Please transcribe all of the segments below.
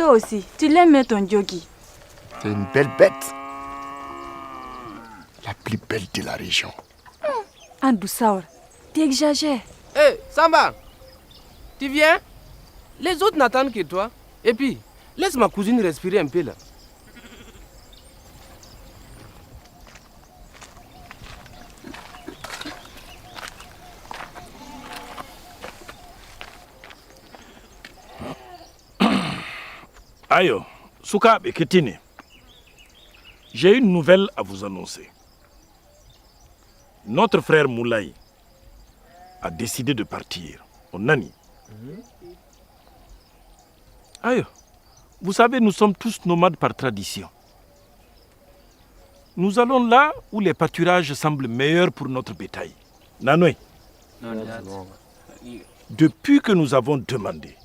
Toi aussi, tu l'aimes ton Diogi? C'est une belle bête. La plus belle de la région. Anbou-Saour, tu exagères. Hé, Samba, tu viens? Les autres n'attendent que toi. Et puis, laisse ma cousine respirer un peu là. Ayo, Souka Beketine, j'ai une nouvelle à vous annoncer. Notre frère Moulay a décidé de partir au Nani. Ayo, vous savez, nous sommes tous nomades par tradition. Nous allons là où les pâturages semblent meilleurs pour notre bétail. Nanoé. Depuis que nous avons demandé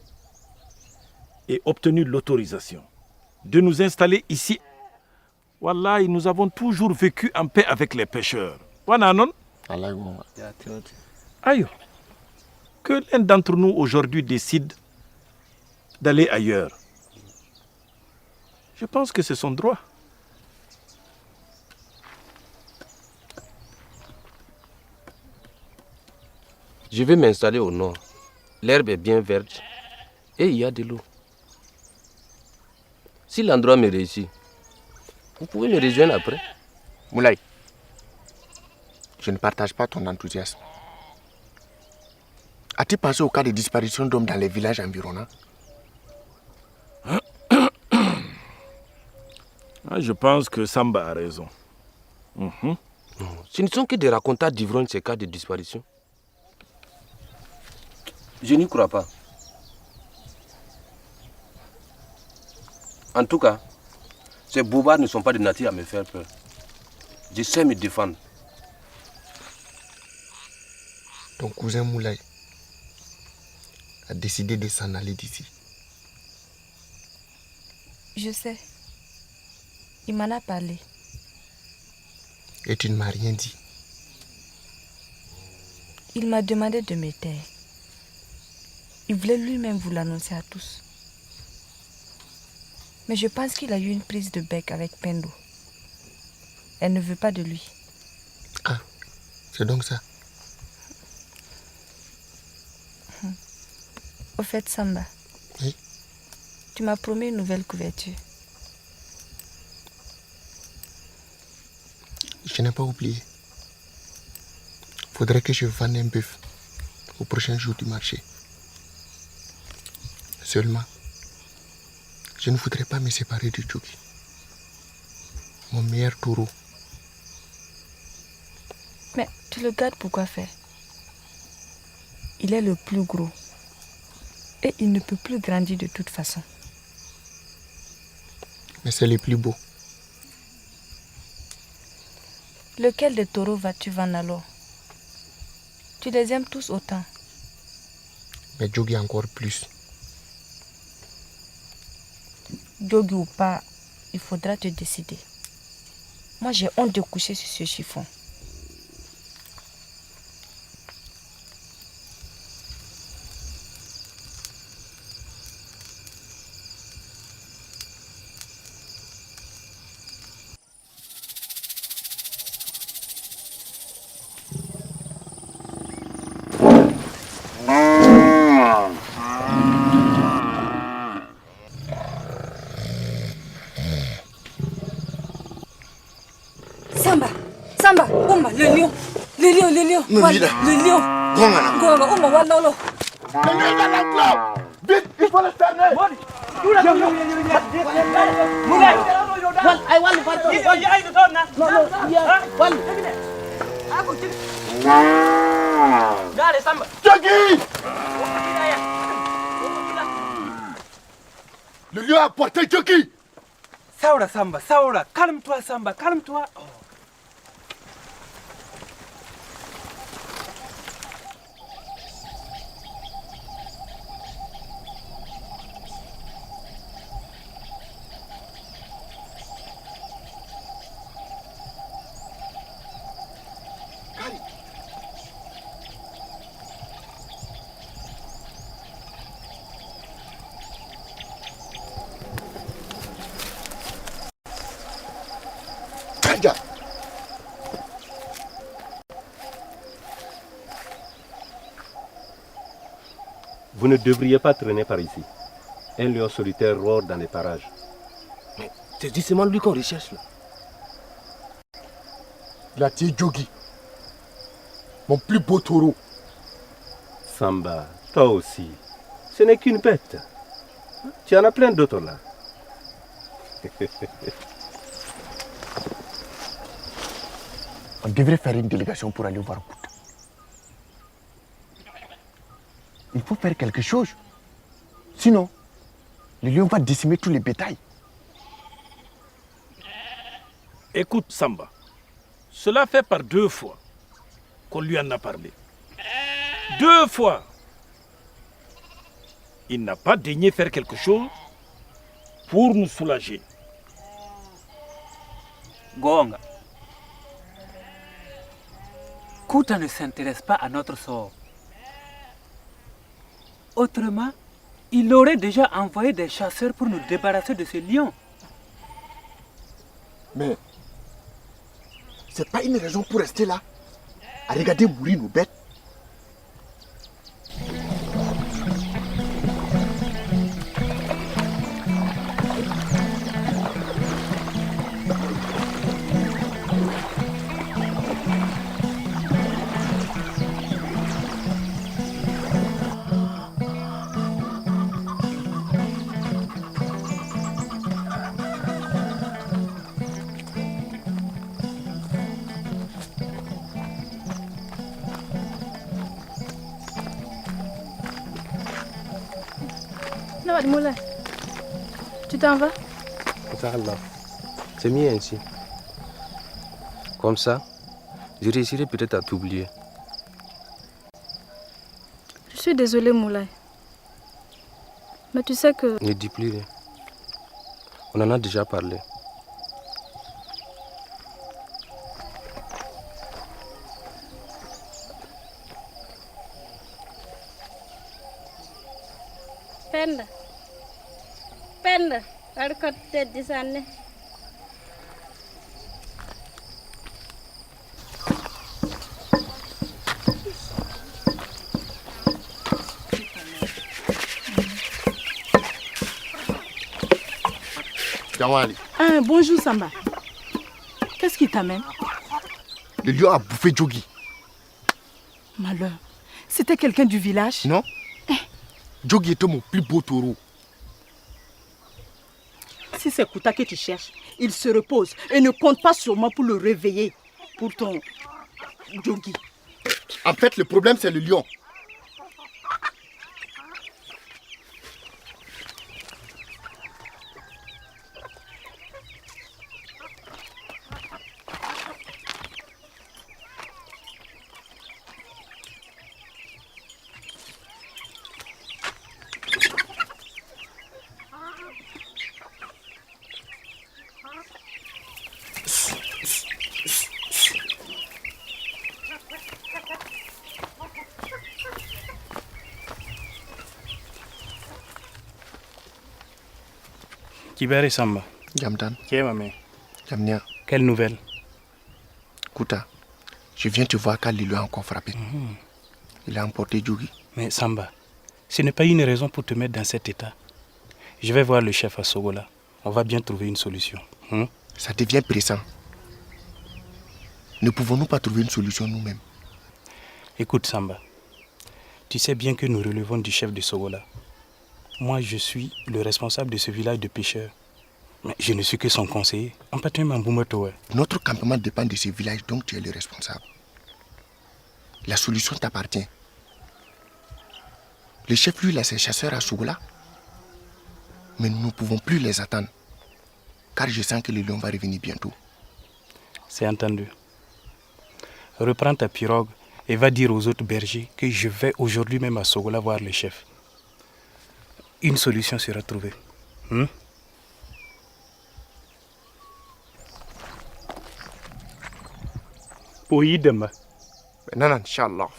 et obtenu l'autorisation de nous installer ici, Wallahi, nous avons toujours vécu en paix avec les pêcheurs. Wananon? Aïe, que l'un d'entre nous aujourd'hui décide d'aller ailleurs, je pense que c'est son droit. Je vais m'installer au nord. L'herbe est bien verte et il y a de l'eau. Si l'endroit me réussit, vous pouvez me rejoindre après. Moulay, je ne partage pas ton enthousiasme. As-tu pensé au cas de disparition d'hommes dans les villages environnants? Je pense que Samba a raison. Ce ne sont que des racontars d'ivrognes ces cas de disparition. Je n'y crois pas. En tout cas, ces bobards ne sont pas de nature à me faire peur. Je sais me défendre. Ton cousin Moulay a décidé de s'en aller d'ici. Je sais. Il m'en a parlé. Et tu ne m'as rien dit. Il m'a demandé de me taire. Il voulait lui-même vous l'annoncer à tous. Mais je pense qu'il a eu une prise de bec avec Pendo. Elle ne veut pas de lui. Ah, c'est donc ça. Au fait, Samba, Oui. tu m'as promis une nouvelle couverture. Je n'ai pas oublié. Faudrait que je vende un bœuf au prochain jour du marché. Seulement, je ne voudrais pas me séparer de Diogi, mon meilleur taureau. Mais tu le gardes pour quoi faire? Il est le plus gros. Et il ne peut plus grandir de toute façon. Mais c'est le plus beau. Lequel des taureaux vas-tu vendre alors? Tu les aimes tous autant. Mais Diogi encore plus. Diogi ou pas, il faudra te décider. Moi, j'ai honte de coucher sur ce chiffon. lion. Non, il est là. Le lion. Gongana. Gonga, Oma, Walolo. Le lion est dans l'enclos. Vite, il faut le cerner. Jogi! Le lion a porté Jogi. Saura Samba, Saura, calme-toi Samba, calme-toi. Oh. Vous ne devriez pas traîner par ici. Un lion solitaire rôde dans les parages. Mais c'est justement lui qu'on recherche là. Il a tué Jogi, mon plus beau taureau. Samba, toi aussi. Ce n'est qu'une bête. Tu en as plein d'autres là. On devrait faire une délégation pour aller voir Kouta. Il faut faire quelque chose. Sinon, le lion va décimer tous les bétails. Écoute Samba, cela fait par 2 fois qu'on lui en a parlé. 2 fois. Il n'a pas daigné faire quelque chose pour nous soulager. Gonga. Kouta ne s'intéresse pas à notre sort. Autrement, il aurait déjà envoyé des chasseurs pour nous débarrasser de ce lion. Mais c'est pas une raison pour rester là, à regarder mourir nos bêtes. Moulin, tu t'en vas? C'est mieux ainsi. Comme ça, je réussirai peut-être à t'oublier. Je suis désolée, Moulin. Mais tu sais que... Ne dis plus rien. On en a déjà parlé. Penda. Penda. Arka teddi sanne. Bonjour Samba. Qu'est-ce qui t'amène? Le lion a bouffé Jogi. Malheur. C'était quelqu'un du village? Non. Jogi était mon plus beau taureau. Si c'est Kouta que tu cherches, il se repose et ne compte pas sur moi pour le réveiller. Pour ton Jogi. En fait, le problème, c'est le lion. Kibere Samba. Jamdan. Kémame. Jamnia. Quelle nouvelle? Kouta, je viens te voir car il a encore frappé. Il a emporté Jogi. Mais Samba, ce n'est pas une raison pour te mettre dans cet état. Je vais voir le chef à Sogola. On va bien trouver une solution. Ça devient pressant. Ne pouvons-nous pas trouver une solution nous-mêmes? Écoute Samba, tu sais bien que nous relevons du chef de Sogola. Moi, je suis le responsable de ce village de pêcheurs. Mais je ne suis que son conseiller. Notre campement dépend de ce village, donc tu es le responsable. La solution t'appartient. Le chef, lui, il a ses chasseurs à Sogola. Mais nous ne pouvons plus les attendre. Car je sens que le lion va revenir bientôt. C'est entendu. Reprends ta pirogue et va dire aux autres bergers que je vais aujourd'hui même à Sogola voir le chef. Une solution sera trouvée. Oui, demain. Non, Inch'Allah.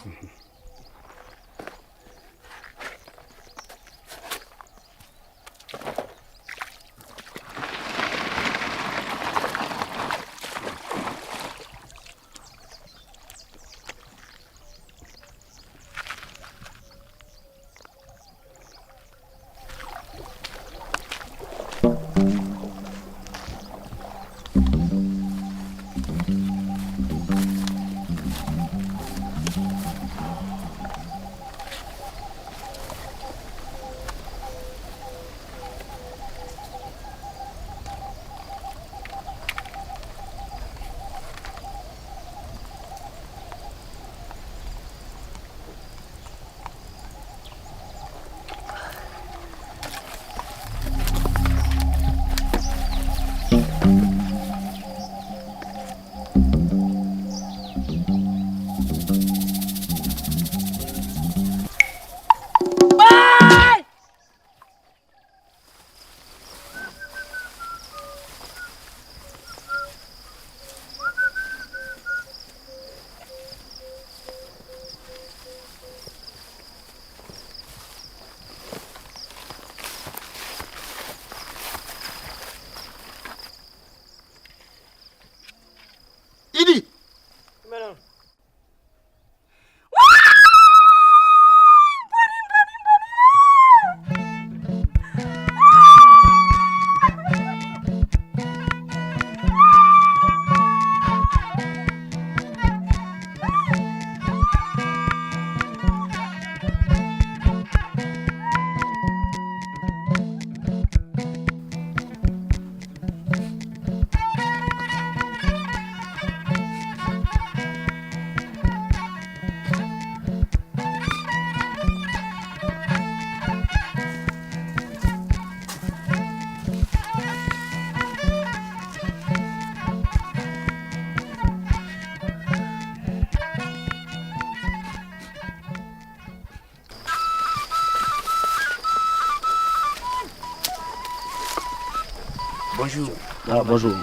Bonjour. Ah, bonjour.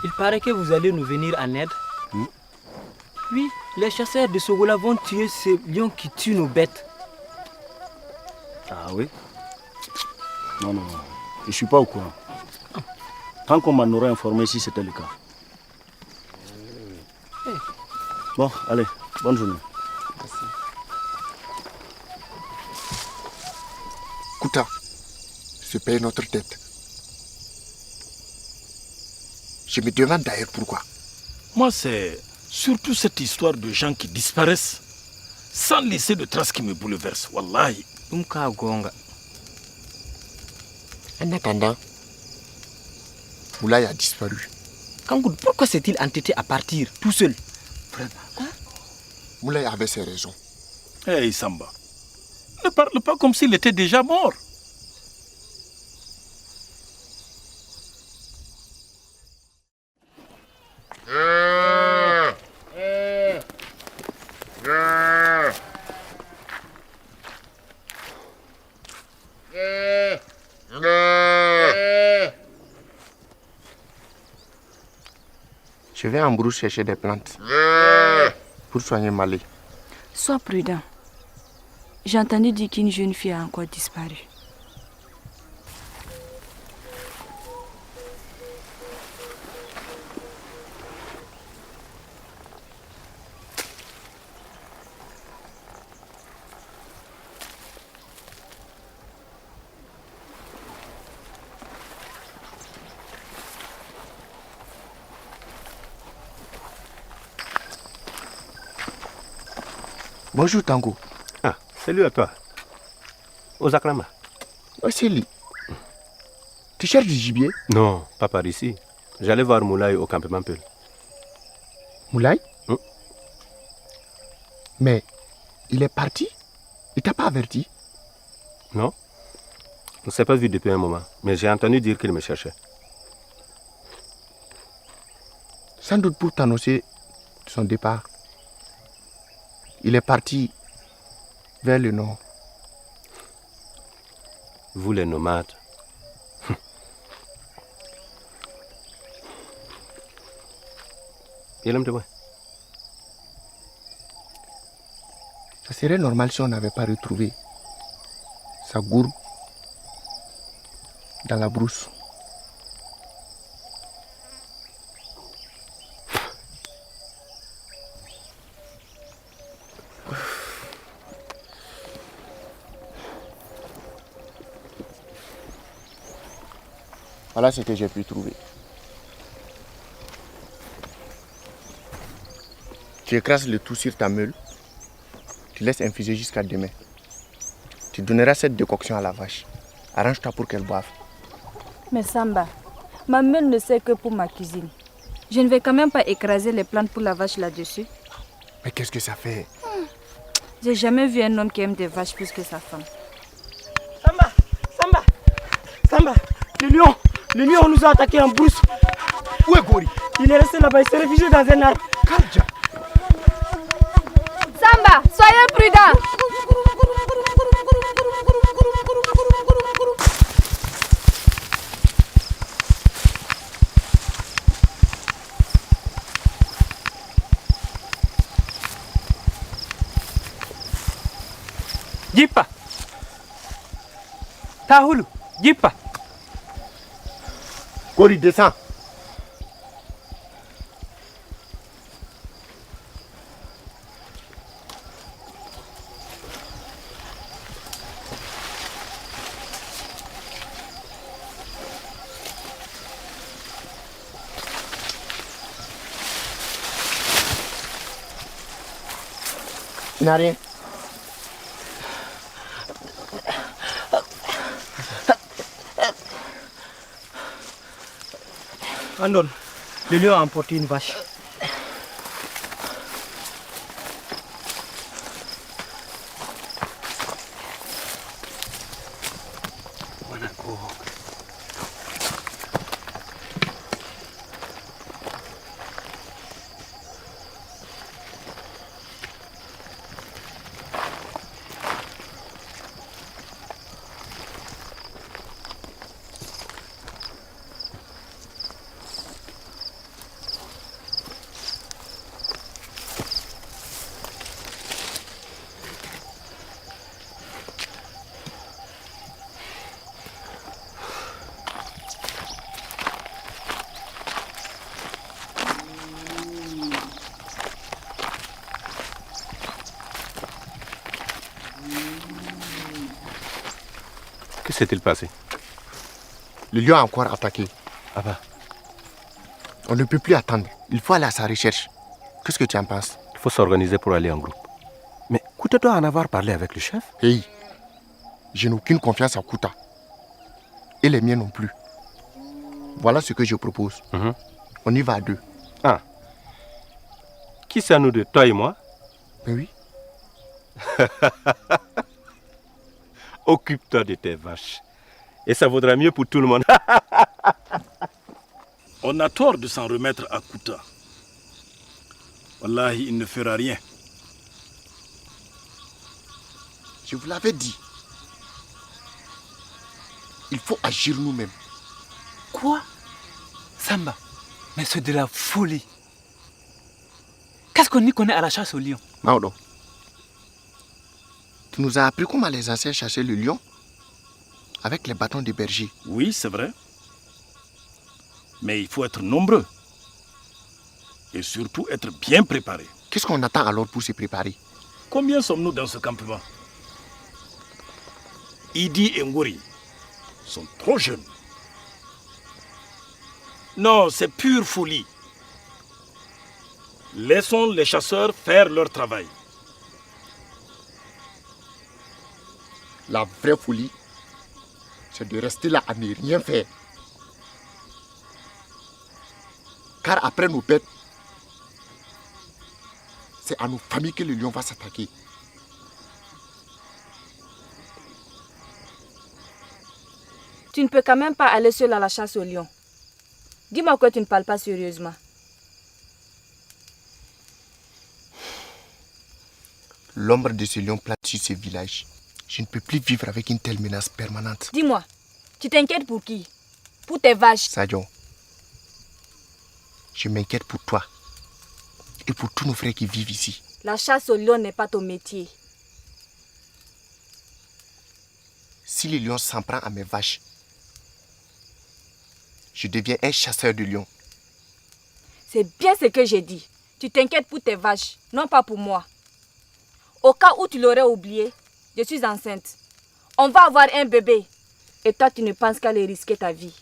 Il paraît que vous allez nous venir en aide. Oui, les chasseurs de Sogola vont tuer ces lions qui tuent nos bêtes. Ah oui? Non, je ne suis pas au courant. Tant qu'on m'en aurait informé si c'était le cas. Bon, allez, bonne journée. Merci. Kouta, se paye notre tête. Je me demande d'ailleurs pourquoi. Moi, c'est surtout cette histoire de gens qui disparaissent sans laisser de traces qui me bouleverse. Wallahi. En attendant, Moulay a disparu. Kangoud, pourquoi s'est-il entêté à partir tout seul? Moulay avait ses raisons. Hey Samba, ne parle pas comme s'il était déjà mort. Je vais en brousse chercher des plantes pour soigner Mali. Sois prudent. J'ai entendu dire qu'une jeune fille a encore disparu. Bonjour Tango. Ah, salut à toi. Aux Akrama. Oh, c'est lui. Tu cherches du gibier? Non, pas par ici. J'allais voir Moulay au campement Peul. Moulay? Mais il est parti? Il t'a pas averti? Non. On ne s'est pas vu depuis un moment. Mais j'ai entendu dire qu'il me cherchait. Sans doute pour t'annoncer son départ. Il est parti vers le nord. Vous les nomades. Il aime de moi. Ça serait normal si on n'avait pas retrouvé sa gourde dans la brousse. Voilà ce que j'ai pu trouver. Tu écrases le tout sur ta meule. Tu laisses infuser jusqu'à demain. Tu donneras cette décoction à la vache. Arrange-toi pour qu'elle boive. Mais Samba, ma meule ne sert que pour ma cuisine. Je ne vais quand même pas écraser les plantes pour la vache là-dessus. Mais qu'est-ce que ça fait? J'ai jamais vu un homme qui aime des vaches plus que sa femme. Samba, le lion nous a attaqué en brousse. Où est Gori? Il est resté là-bas, il s'est réfugié dans un arbre. Kadja. Samba, soyez prudent. Jipa. Tahulu, Jipa. Gori, descends. Il n'a rien. Andon, le lion a emporté une vache. Que s'est-il passé? Le lion a encore attaqué. Ah bah. On ne peut plus attendre. Il faut aller à sa recherche. Qu'est-ce que tu en penses? Il faut s'organiser pour aller en groupe. Mais Kouta doit en avoir parlé avec le chef. Hey, je n'ai aucune confiance en Kouta. Et les miens non plus. Voilà ce que je propose. On y va à deux. Ah. Qui c'est à nous deux? Toi et moi? Ben oui. Occupe-toi de tes vaches. Et ça vaudra mieux pour tout le monde. On a tort de s'en remettre à Kouta. Wallahi, il ne fera rien. Je vous l'avais dit. Il faut agir nous-mêmes. Quoi? Samba, mais c'est de la folie. Qu'est-ce qu'on y connaît à la chasse au lion? Maodo, tu nous as appris comment les anciens chassaient le lion avec les bâtons de berger. Oui, c'est vrai. Mais il faut être nombreux. Et surtout être bien préparé. Qu'est-ce qu'on attend alors pour se préparer? Combien sommes-nous dans ce campement? Idi et Ngori sont trop jeunes. Non, c'est pure folie. Laissons les chasseurs faire leur travail. La vraie folie, c'est de rester là à ne rien faire. Car après nos bêtes, c'est à nos familles que le lion va s'attaquer. Tu ne peux quand même pas aller seul à la chasse au lion. Dis-moi que tu ne parles pas sérieusement. L'ombre de ce lion plane sur ce village. Je ne peux plus vivre avec une telle menace permanente. Dis-moi, tu t'inquiètes pour qui? Pour tes vaches? Sadio, je m'inquiète pour toi et pour tous nos frères qui vivent ici. La chasse au lion n'est pas ton métier. Si le lion s'en prend à mes vaches, je deviens un chasseur de lions. C'est bien ce que j'ai dit. Tu t'inquiètes pour tes vaches, non pas pour moi. Au cas où tu l'aurais oublié, je suis enceinte. On va avoir un bébé. Et toi, tu ne penses qu'à aller risquer ta vie.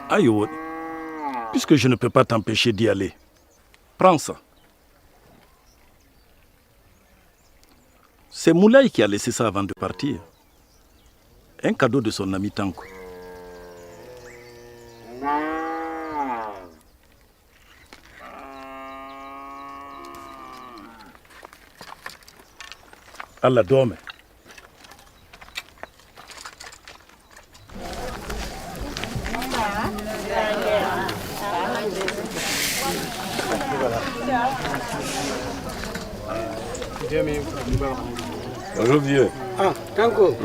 Ayo, puisque je ne peux pas t'empêcher d'y aller, prends ça. C'est Moulay qui a laissé ça avant de partir. Un cadeau de son ami Tanko. Allah dorme. Bonjour vieux. Ah, Tanko.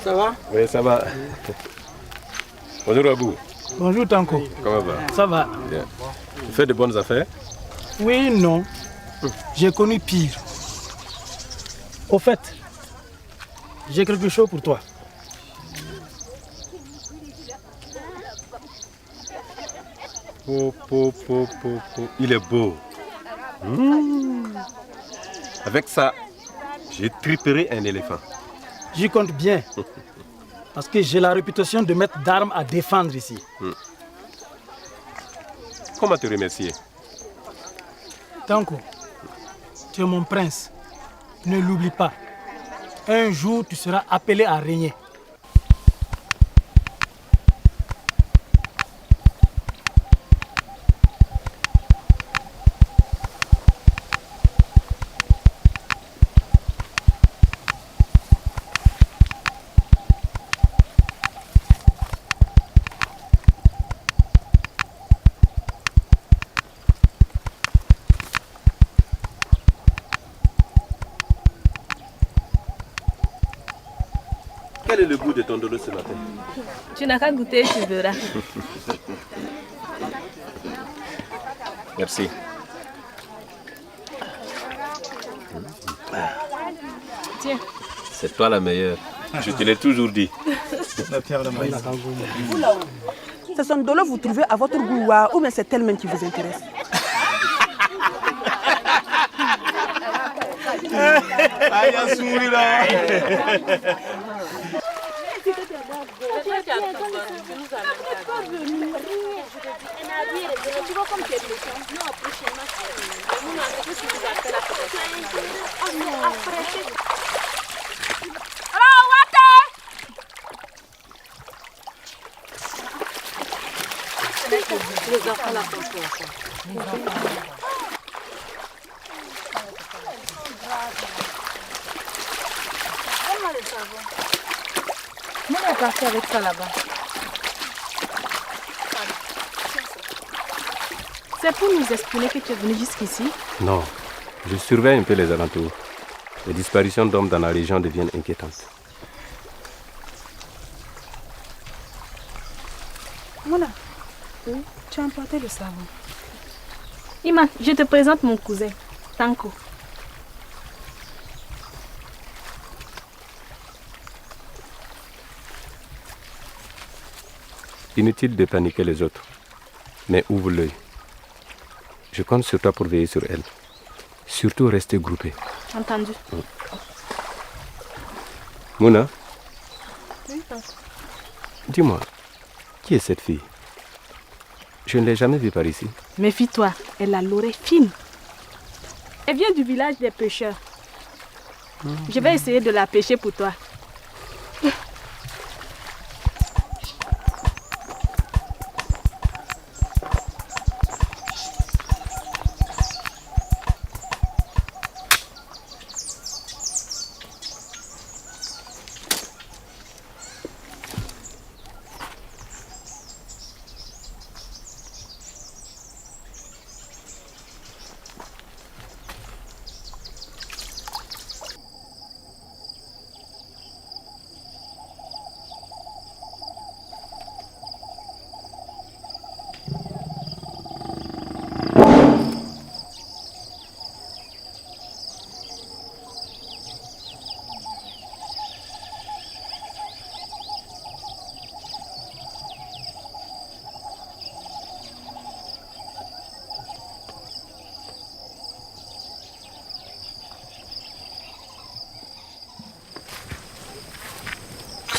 Ça va? Oui, ça va. Bonjour Abou. Bonjour Tanko. Comment va? Ça va? Bien. Tu fais de bonnes affaires? Oui, non. J'ai connu pire. Au fait, j'ai quelque chose pour toi. Il est beau. Avec ça, j'ai triperai un éléphant. J'y compte bien. Parce que j'ai la réputation de maître d'armes à défendre ici. Comment te remercier? Tanko, tu es mon prince. Ne l'oublie pas. Un jour, tu seras appelé à régner. Quel est le goût de ton dodo ce matin? Tu n'as qu'à goûter, tu verras. Merci. Tiens. C'est toi la meilleure. Je te l'ai toujours dit. C'est son dolo vous trouvez à votre goût ou bien c'est elle-même qui vous intéresse? Les enfants la font. Moi, on est parti avec ça là-bas. C'est pour nous espionner que tu es venu jusqu'ici? Non, je surveille un peu les alentours. Les disparitions d'hommes dans la région deviennent inquiétantes. Voilà. Oui, tu as emporté le savon. Iman, je te présente mon cousin, Tanko. Inutile de paniquer les autres, mais ouvre l'œil. Je compte sur toi pour veiller sur elle. Surtout rester groupés. Entendu. Mouna, Oui, papa. dis-moi, qui est cette fille? Je ne l'ai jamais vue par ici. Méfie-toi, elle a l'oreille fine. Elle vient du village des pêcheurs. Je vais essayer de la pêcher pour toi.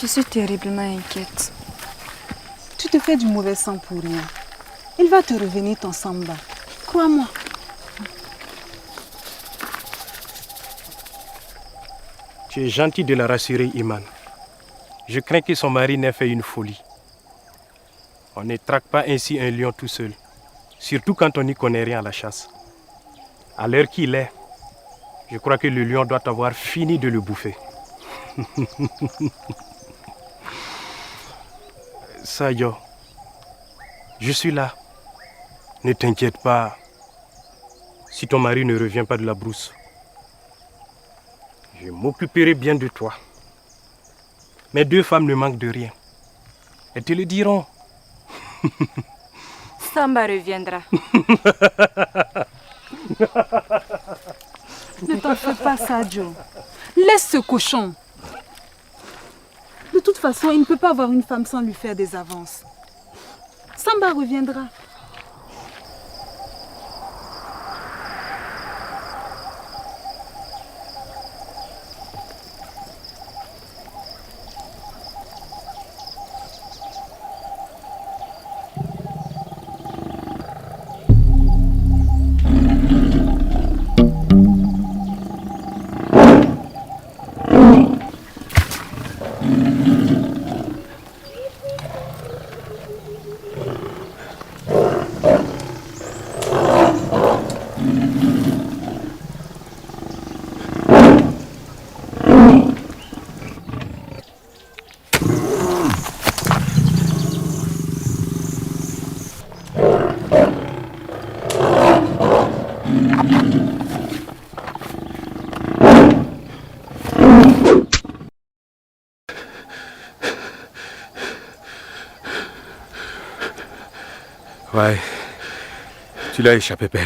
Je suis terriblement inquiète. Tu te fais du mauvais sang pour rien. Il va te revenir ton Samba. Crois-moi. Tu es gentil de la rassurer, Iman. Je crains que son mari n'ait fait une folie. On ne traque pas ainsi un lion tout seul, surtout quand on n'y connaît rien à la chasse. À l'heure qu'il est, je crois que le lion doit avoir fini de le bouffer. Sayo, je suis là. Ne t'inquiète pas si ton mari ne revient pas de la brousse. Je m'occuperai bien de toi. Mes deux femmes ne manquent de rien. Elles te le diront. Samba reviendra. Ne t'en fais pas, Sadio. Laisse ce cochon. De toute façon, il ne peut pas avoir une femme sans lui faire des avances. Samba reviendra. Ouais, tu l'as échappé belle.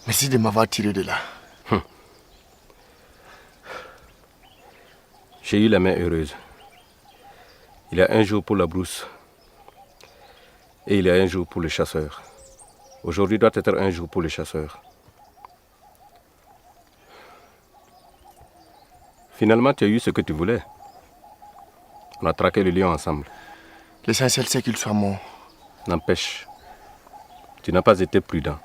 Merci de m'avoir tiré de là. J'ai eu la main heureuse. Il y a un jour pour la brousse et il y a un jour pour le chasseur. Aujourd'hui doit être un jour pour le chasseur. Finalement, tu as eu ce que tu voulais. On a traqué le lion ensemble. L'essentiel, c'est qu'il soit mort. N'empêche, tu n'as pas été prudent.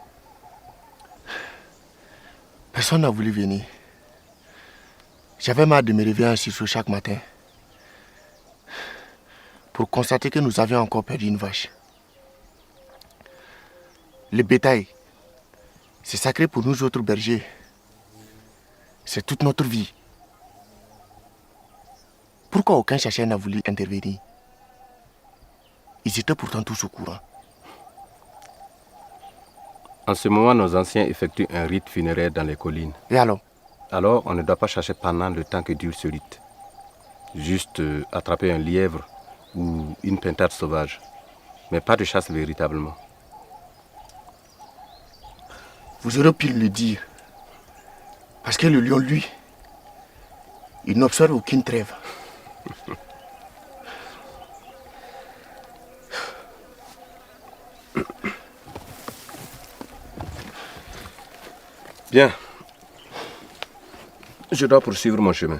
Personne n'a voulu venir. J'avais marre de me réveiller en sursaut chaque matin pour constater que nous avions encore perdu une vache. Le bétail, c'est sacré pour nous autres bergers. C'est toute notre vie. Pourquoi aucun chasseur n'a voulu intervenir? Ils étaient pourtant tous au courant. En ce moment, nos anciens effectuent un rite funéraire dans les collines. Et alors? Alors, on ne doit pas chercher pendant le temps que dure ce rite. Juste attraper un lièvre ou une pintade sauvage. Mais pas de chasse véritablement. Vous aurez pu le dire. Parce que le lion, lui, il n'observe aucune trêve. Bien. Je dois poursuivre mon chemin.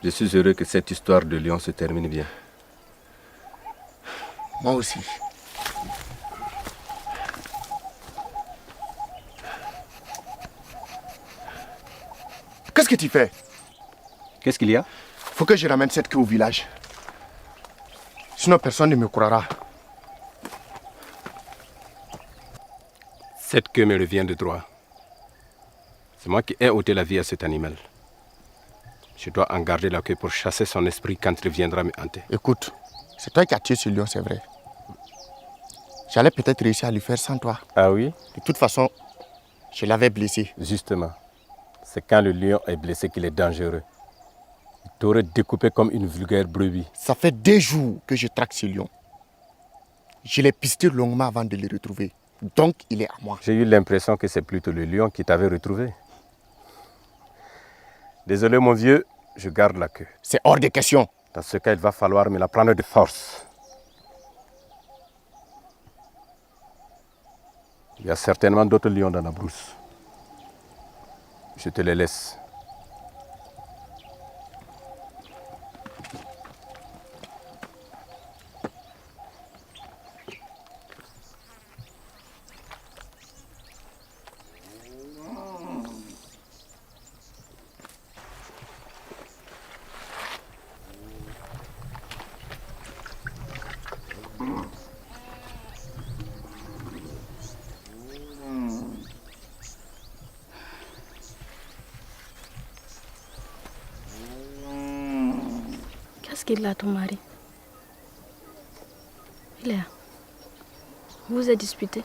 Je suis heureux que cette histoire de lion se termine bien. Moi aussi. Qu'est-ce que tu fais? Qu'est-ce qu'il y a? Faut que je ramène cette queue au village. Sinon personne ne me croira. Cette queue me revient de droit. C'est moi qui ai ôté la vie à cet animal. Je dois en garder la queue pour chasser son esprit quand il viendra me hanter. Écoute, c'est toi qui as tué ce lion, c'est vrai. J'allais peut-être réussir à le faire sans toi. Ah oui? De toute façon, je l'avais blessé. Justement. C'est quand le lion est blessé qu'il est dangereux. Il t'aurait découpé comme une vulgaire brebis. Ça fait 2 jours que je traque ce lion. Je l'ai pisté longuement avant de le retrouver. Donc, il est à moi. J'ai eu l'impression que c'est plutôt le lion qui t'avait retrouvé. Désolé mon vieux, je garde la queue. C'est hors de question. Dans ce cas, il va falloir me la prendre de force. Il y a certainement d'autres lions dans la brousse. Je te les laisse. Qu'est-ce qu'il a, ton mari? Il est là. Vous vous êtes disputé?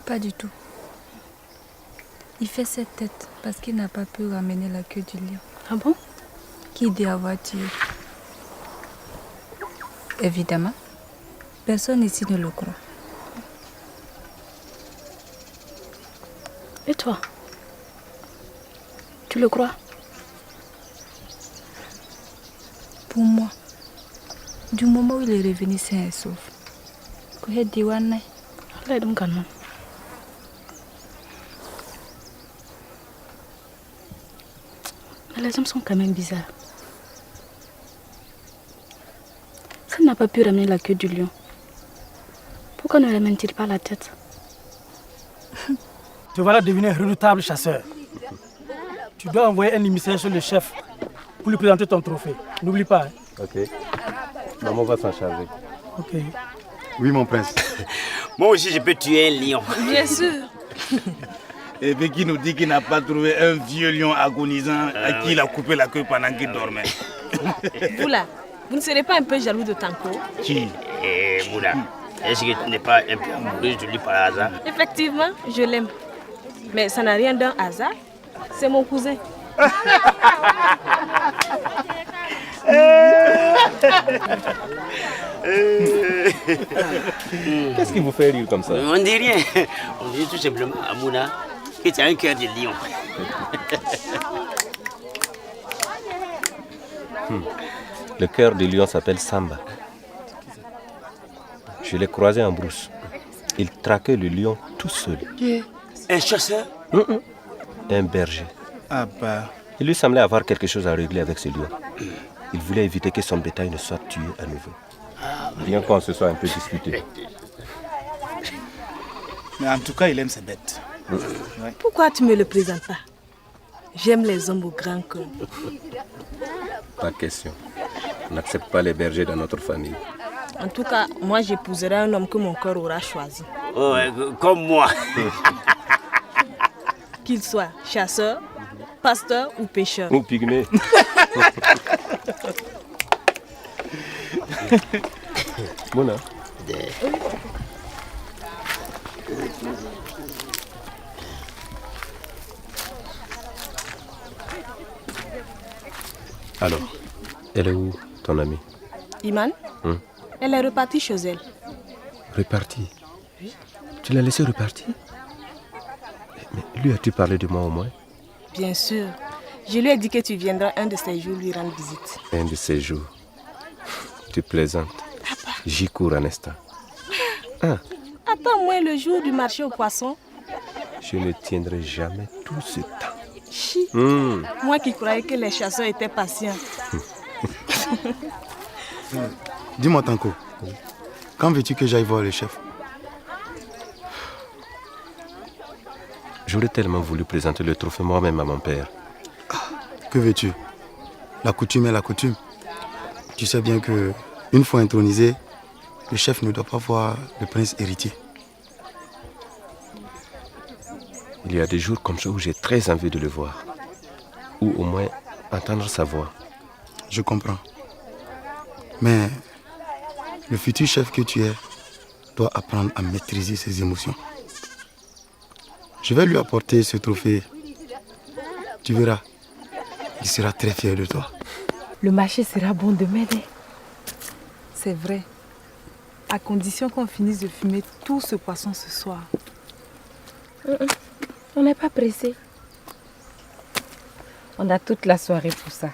Pas du tout. Il fait cette tête parce qu'il n'a pas pu ramener la queue du lion. Ah bon? Qui dit avoir tué? Évidemment, personne ici ne le croit. Et toi? Tu le crois? Pour moi, du moment où il est revenu sain et sauf, que dit Wanne? Allez donc, non. Les hommes sont quand même bizarres. S'il n'a pas pu ramener la queue du lion, pourquoi ne ramène-t-il pas la tête? Te voilà devenu un redoutable chasseur. Tu dois envoyer un émissaire sur le chef pour lui présenter ton trophée. N'oublie pas. Hein. Ok. Maman va s'en charger. Ok. Oui, mon prince. Moi aussi, je peux tuer un lion. Bien sûr. Et Becky nous dit qu'il n'a pas trouvé un vieux lion agonisant à qui il a coupé la queue pendant qu'il dormait. Vous là, vous ne serez pas un peu jaloux de Tanko? Qui? Moula, est-ce que tu n'es pas un peu amoureuse de lui par hasard? Effectivement, je l'aime. Mais ça n'a rien d'un hasard. C'est mon cousin. Qu'est-ce qui vous fait rire comme ça? On ne dit rien. On dit tout simplement à Mouna que tu as un cœur de lion. Le cœur du lion s'appelle Samba. Je l'ai croisé en brousse. Il traquait le lion tout seul. Un chasseur? Un berger. Ah bah. Il lui semblait avoir quelque chose à régler avec ce lion. Il voulait éviter que son bétail ne soit tué à nouveau. Bien qu'on se soit un peu disputé. Mais en tout cas, il aime ses bêtes. Pourquoi tu me le présentes pas? J'aime les hommes au grand cœur. Pas question. On n'accepte pas les bergers dans notre famille. En tout cas, moi j'épouserai un homme que mon cœur aura choisi. Oh, comme moi. Qu'il soit chasseur, pasteur ou pêcheur. Ou pygmée. Mona. Alors, elle est où, ton amie? Iman, elle est repartie chez elle. Repartie? Oui. Tu l'as laissée repartir? Mais lui as-tu parlé de moi au moins? Bien sûr. Je lui ai dit que tu viendras un de ces jours lui rendre visite. Un de ces jours? Tu plaisantes. J'y cours un instant. Ah. Attends-moi le jour du marché aux poissons. Je ne tiendrai jamais tout ce temps. Chi. Moi qui croyais que les chasseurs étaient patients. Dis-moi, Tanko, quand veux-tu que j'aille voir le chef? J'aurais tellement voulu présenter le trophée moi-même à mon père. Que veux-tu? La coutume est la coutume. Tu sais bien que, une fois intronisé, le chef ne doit pas voir le prince héritier. Il y a des jours comme ça où j'ai très envie de le voir. Ou au moins entendre sa voix. Je comprends. Mais le futur chef que tu es doit apprendre à maîtriser ses émotions. Je vais lui apporter ce trophée. Tu verras, il sera très fier de toi. Le marché sera bon demain. C'est vrai. À condition qu'on finisse de fumer tout ce poisson ce soir. On n'est pas pressé. On a toute la soirée pour ça.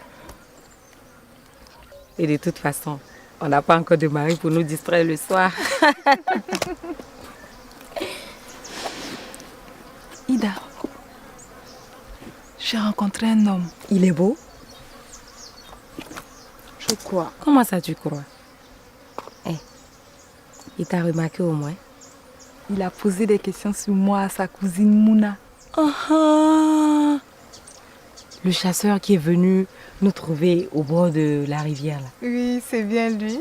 Et de toute façon, on n'a pas encore de mari pour nous distraire le soir. Ida, j'ai rencontré un homme. Il est beau? Je crois. Comment ça tu crois? Il t'a remarqué au moins? Il a posé des questions sur moi à sa cousine Mouna. Le chasseur qui est venu nous trouver au bord de la rivière là. Oui, c'est bien lui.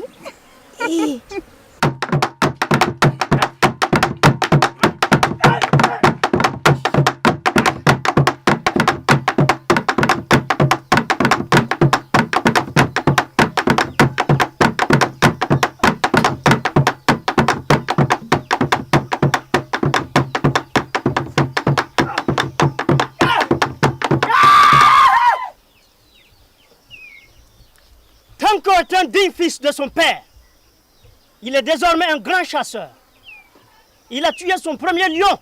Tanko est un digne fils de son père. Il est désormais un grand chasseur. Il a tué son premier lion.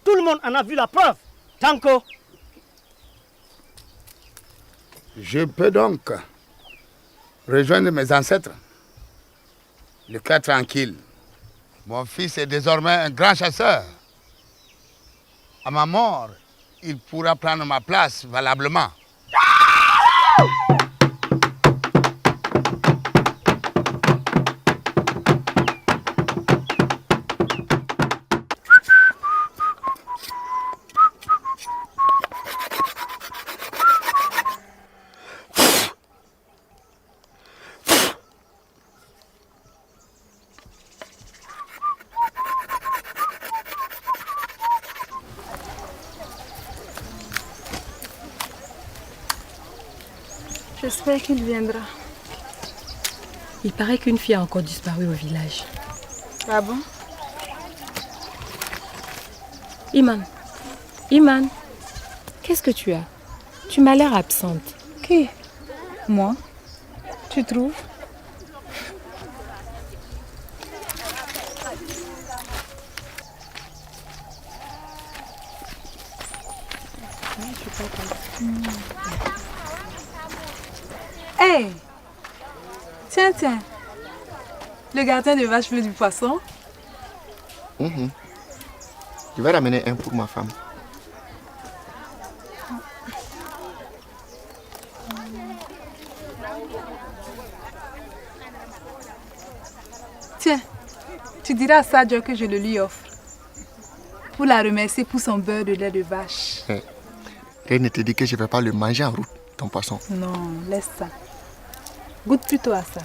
Tout le monde en a vu la preuve. Tanko. Je peux donc rejoindre mes ancêtres. Le cœur tranquille. Mon fils est désormais un grand chasseur. À ma mort, il pourra prendre ma place valablement. J'espère qu'il viendra. Il paraît qu'une fille a encore disparu au village. Ah bon? Iman, qu'est-ce que tu as? Tu m'as l'air absente. Qui? Moi? Tu trouves? Hey! Tiens. Le gardien de vache veut du poisson? Je vais ramener un pour ma femme. Tiens, tu diras à Sadio que je le lui offre. pour la remercier pour son beurre de lait de vache. Rien ne te dit que je ne vais pas le manger en route, ton poisson. Non, laisse ça. Goûte plutôt à ça.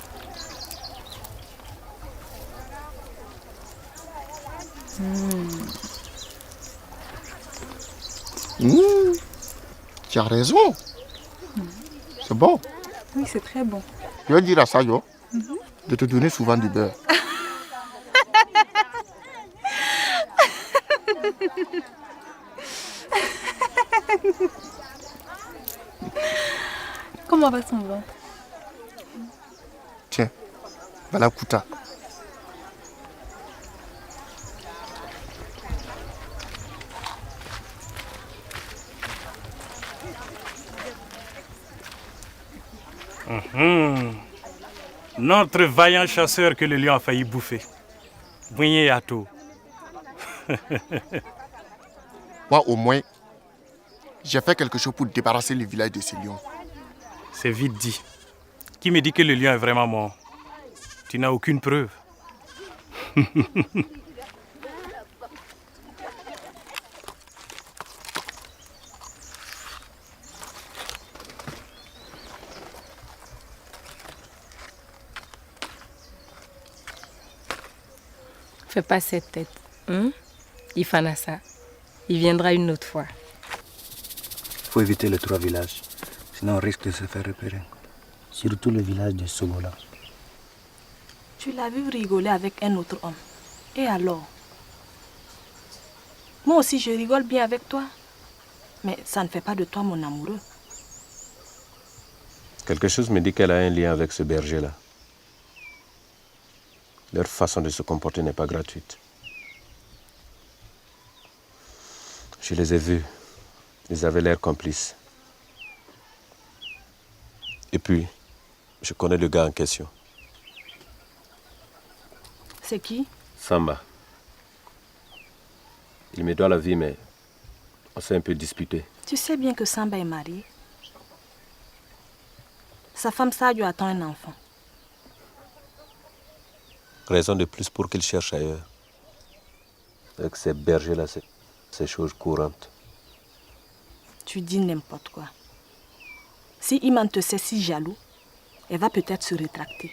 Tu as raison. C'est bon. Oui, c'est très bon. Je vais dire à Sayo de te donner souvent du beurre. Comment va son ventre? Tiens, voilà Kouta. Notre vaillant chasseur que le lion a failli bouffer. Bouigné Yato. Moi, au moins, j'ai fait quelque chose pour débarrasser le village de ces lions. C'est vite dit. Qui me dit que le lion est vraiment mort? Tu n'as aucune preuve. Fais pas cette tête. Ifanassa, il viendra une autre fois. Faut éviter les 3 villages, sinon on risque de se faire repérer. Surtout le village de Sogola. Tu l'as vu rigoler avec un autre homme. Et alors? Moi aussi, je rigole bien avec toi. Mais ça ne fait pas de toi mon amoureux. Quelque chose me dit qu'elle a un lien avec ce berger-là. Leur façon de se comporter n'est pas gratuite. Je les ai vus. Ils avaient l'air complices. Et puis, je connais le gars en question. C'est qui? Samba. Il me doit la vie, mais on s'est un peu disputé. Tu sais bien que Samba est marié. Sa femme Sadio attend un enfant. Raison de plus pour qu'il cherche ailleurs. Avec ces bergers-là, c'est chose courante. Tu dis n'importe quoi. Si Iman te sait si jaloux, elle va peut-être se rétracter.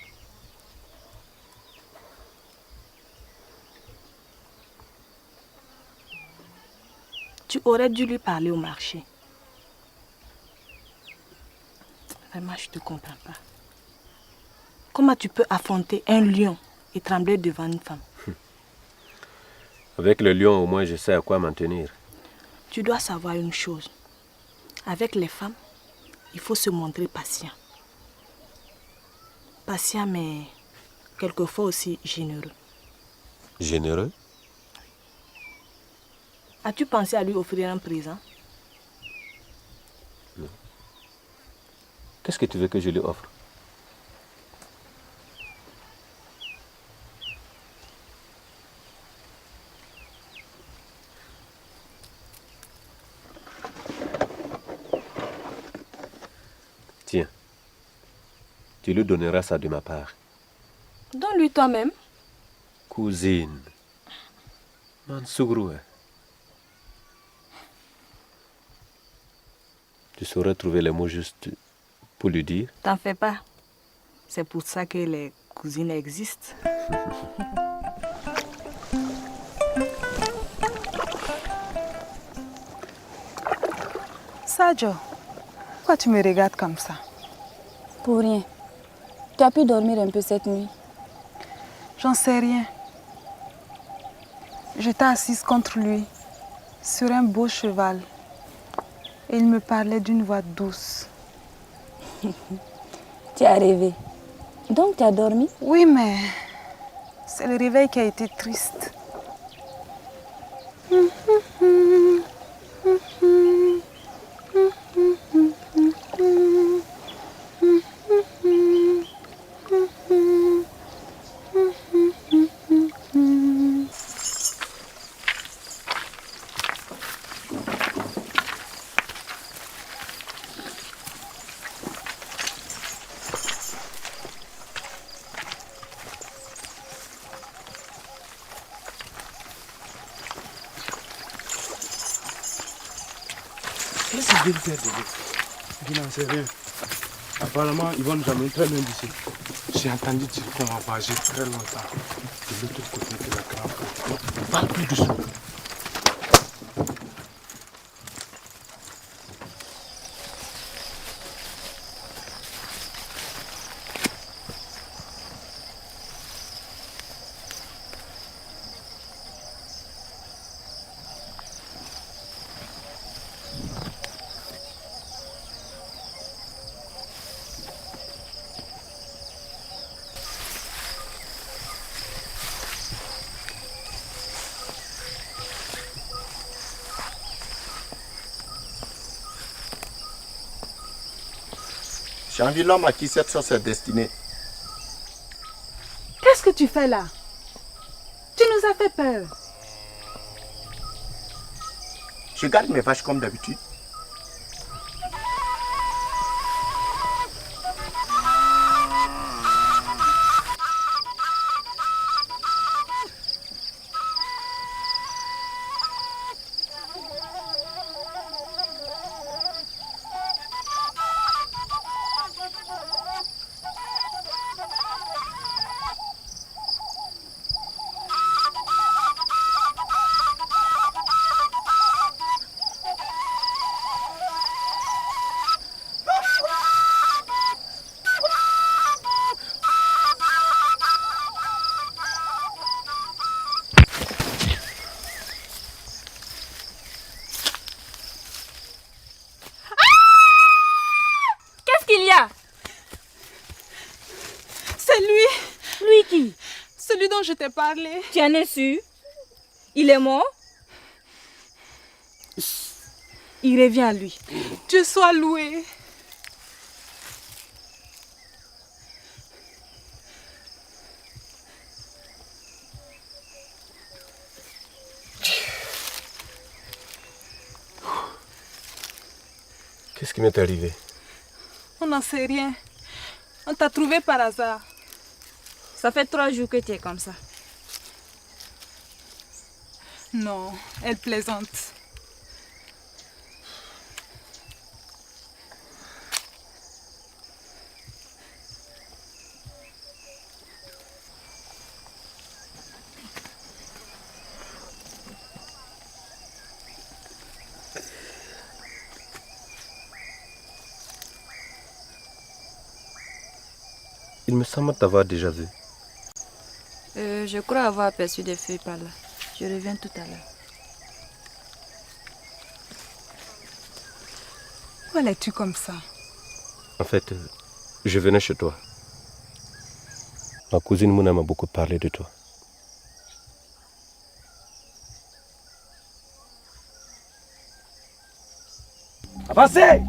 Tu aurais dû lui parler au marché. Vraiment, je ne te comprends pas. Comment tu peux affronter un lion et trembler devant une femme? Avec le lion, au moins, je sais à quoi m'en tenir. Tu dois savoir une chose. Avec les femmes, il faut se montrer patient. Patient, mais quelquefois aussi généreux. Généreux? As-tu pensé à lui offrir un présent? Non. Qu'est-ce que tu veux que je lui offre? Tiens, tu lui donneras ça de ma part. Donne-lui toi-même. Cousine. Mansourou. Tu saurais trouver les mots justes pour lui dire? T'en fais pas. C'est pour ça que les cousines existent. Sadio, pourquoi tu me regardes comme ça? Pour rien. Tu as pu dormir un peu cette nuit? J'en sais rien. J'étais assise contre lui, sur un beau cheval. Et il me parlait d'une voix douce. Tu as rêvé. Donc tu as dormi? Oui, mais c'est le réveil qui a été triste. Laissez-le faire de l'eau. Je n'en sais rien. Apparemment, ils vont nous amener très loin d'ici. J'ai entendu dire qu'on va voyager très longtemps. De l'autre côté de la grande côte. Parle plus doucement. J'ai envie l'homme à qui cette chose est destinée. Qu'est-ce que tu fais là? Tu nous as fait peur. Je garde mes vaches comme d'habitude. Je t'ai parlé. Tu en es sûr? Il est mort? Il revient à lui. Dieu soit loué. Qu'est-ce qui m'est arrivé? On n'en sait rien. On t'a trouvé par hasard. Ça fait 3 jours que tu es comme ça. Non, elle plaisante. Il me semble t'avoir déjà vu. Je crois avoir aperçu des feuilles par là. Je reviens tout à l'heure. Où allais-tu comme ça? En fait, je venais chez toi. Ma cousine Mouna m'a beaucoup parlé de toi. Avancez!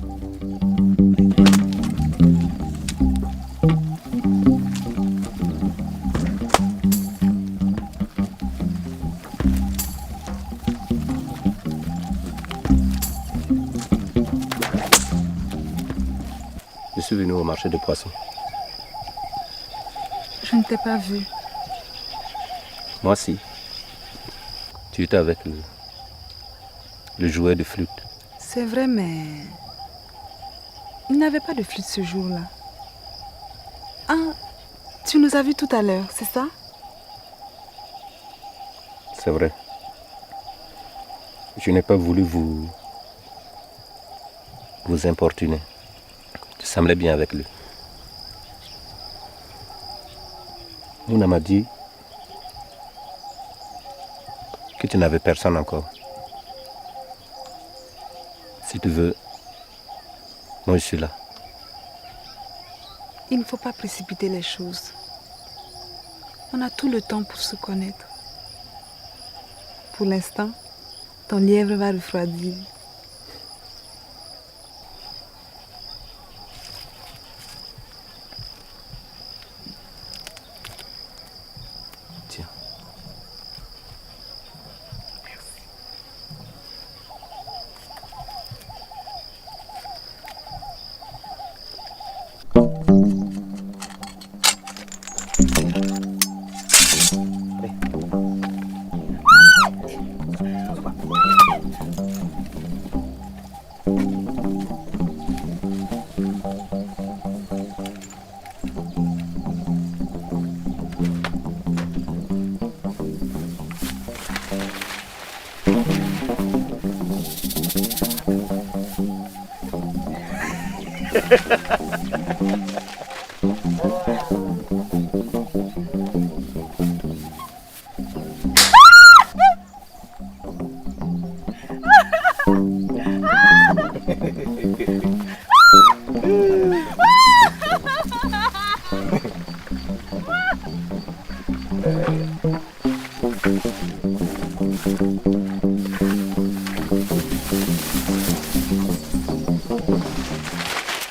Je suis venu au marché de poissons. Je ne t'ai pas vu. Moi si. Tu étais avec le joueur de flûte. C'est vrai, mais il n'avait pas de flûte ce jour-là. Ah, tu nous as vus tout à l'heure, c'est ça? C'est vrai. Je n'ai pas voulu vous importuner. Tu semblais bien avec lui. Mouna m'a dit que tu n'avais personne encore. Si tu veux, moi je suis là. Il ne faut pas précipiter les choses. On a tout le temps pour se connaître. Pour l'instant, ton lièvre va refroidir. Tiens.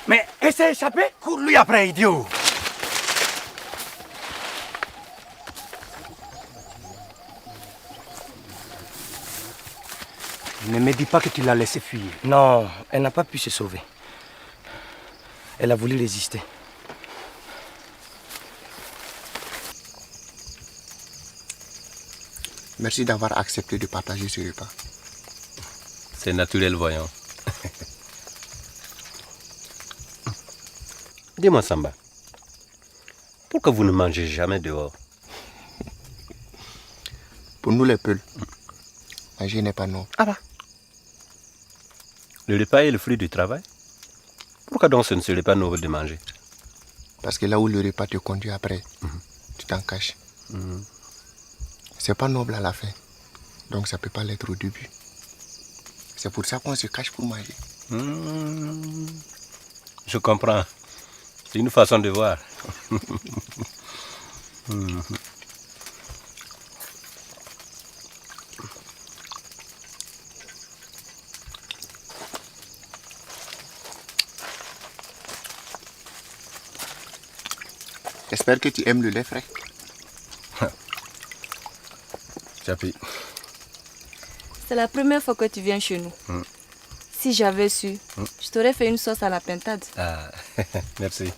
Mais elle s'est échappée? Cours-lui après, idiot! Ne me dis pas que tu l'as laissée fuir. Non, elle n'a pas pu se sauver. Elle a voulu résister. Merci d'avoir accepté de partager ce repas. C'est naturel, voyons. Dis-moi, Samba, pourquoi vous ne mangez jamais dehors? Pour nous les Peuls, manger n'est pas noble. Ah bah. Le repas est le fruit du travail. Pourquoi donc ce ne serait pas noble de manger? Parce que là où le repas te conduit après, tu t'en caches. C'est pas noble à la fin. Donc ça peut pas l'être au début. C'est pour ça qu'on se cache pour manger. Je comprends. C'est une façon de voir. J'espère que tu aimes le lait frais. Chapi. C'est la première fois que tu viens chez nous. Si j'avais su, je t'aurais fait une sauce à la pintade. Ah, merci.